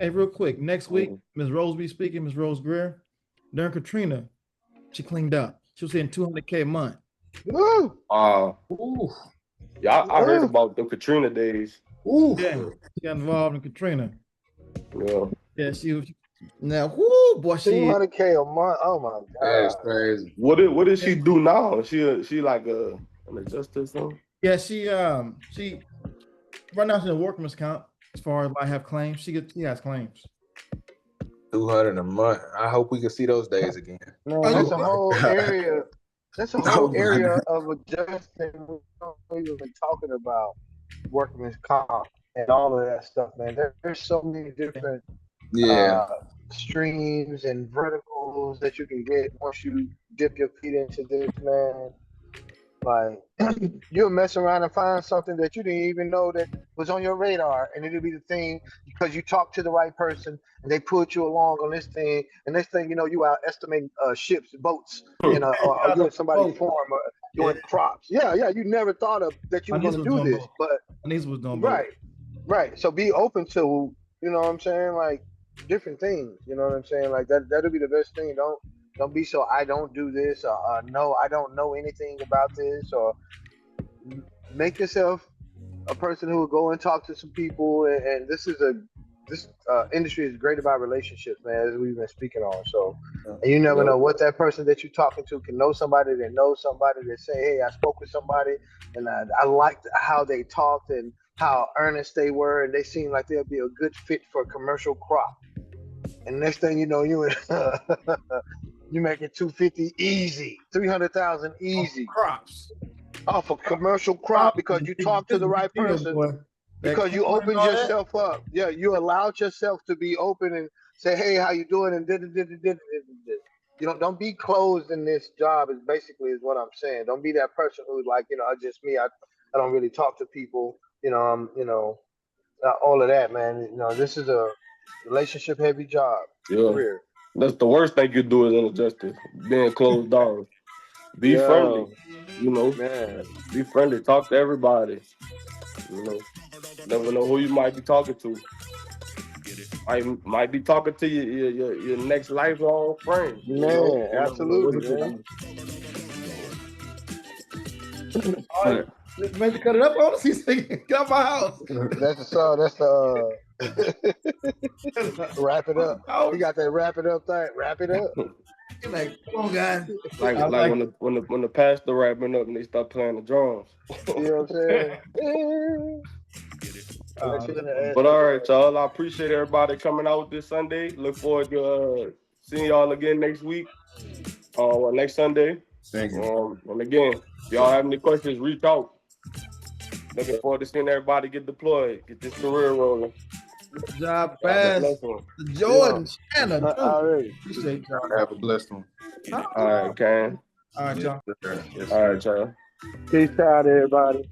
real quick. Next week, Ms. Rose be speaking, Ms. Rose Greer. During Katrina, she cleaned up. She was saying $200K a month. Woo! Yeah, I heard about the Katrina days. Yeah, she got involved in Katrina. Yeah. Yeah, she was. Now, whoo, boy, she $200K a month. Oh my god, that's crazy. What did she do now? She like an adjuster or something? Yeah, she right now she's a workman's comp. As far as I have claims, she has claims. 200 a month. I hope we can see those days again. Man, that's a whole area. That's a whole area of adjusting. We don't even talking about workman's comp and all of that stuff, man. There's so many different streams and verticals that you can get once you dip your feet into this, man. Like you'll mess around and find something that you didn't even know that was on your radar, and it'll be the thing because you talked to the right person and they put you along on this thing, and next thing you know, you out estimating ships, boats, or doing somebody's farm or doing crops. Yeah, you never thought of that you were going to do this, but my niece was doing right. So be open to, what I'm saying, like different things. You know what I'm saying? Like that'll be the best thing. Don't be so I don't do this or no, I don't know anything about this, or make yourself a person who will go and talk to some people. And this industry is great about relationships, man, as we've been speaking on. So, and you never know what that person that you're talking to can know somebody that knows somebody that say, hey, I spoke with somebody and I liked how they talked, and how earnest they were, and they seemed like they'll be a good fit for a commercial crop. And next thing you know, you making 250 easy, 300,000 easy Crops. off a commercial crop because you talk to the right person. Because you opened yourself up. Yeah, you allowed yourself to be open and say, "Hey, how you doing?" And you know, don't be closed in this job. Is basically is what I'm saying. Don't be that person who's like, you know, just me. I don't really talk to people. You know, all of that, man. You know, this is a relationship heavy job. Yeah. Career. That's the worst thing you do as an adjuster, being closed down. Be friendly, you know. Man. Be friendly. Talk to everybody. You know, never know who you might be talking to. I might be talking to your next lifelong friend. Man, absolutely, man. Man, to cut it up on us. He's thinking, get out my house. That's the song. That's the wrap it up. You got that wrap it up thing. Wrap it up. You're like, come on, guys. Like when the pastor wrapping up and they start playing the drums. You know what I'm saying? But all right, y'all. I appreciate everybody coming out this Sunday. Look forward to seeing y'all again next week. Next Sunday. Thank you. And again, if y'all have any questions, reach out. Looking forward to seeing everybody get deployed, get this career rolling. Good job, Fast. Jordan, Shannon, too. Appreciate y'all. Have a blessed one. All right, Ken. All right, y'all. All right, y'all. Peace out, everybody.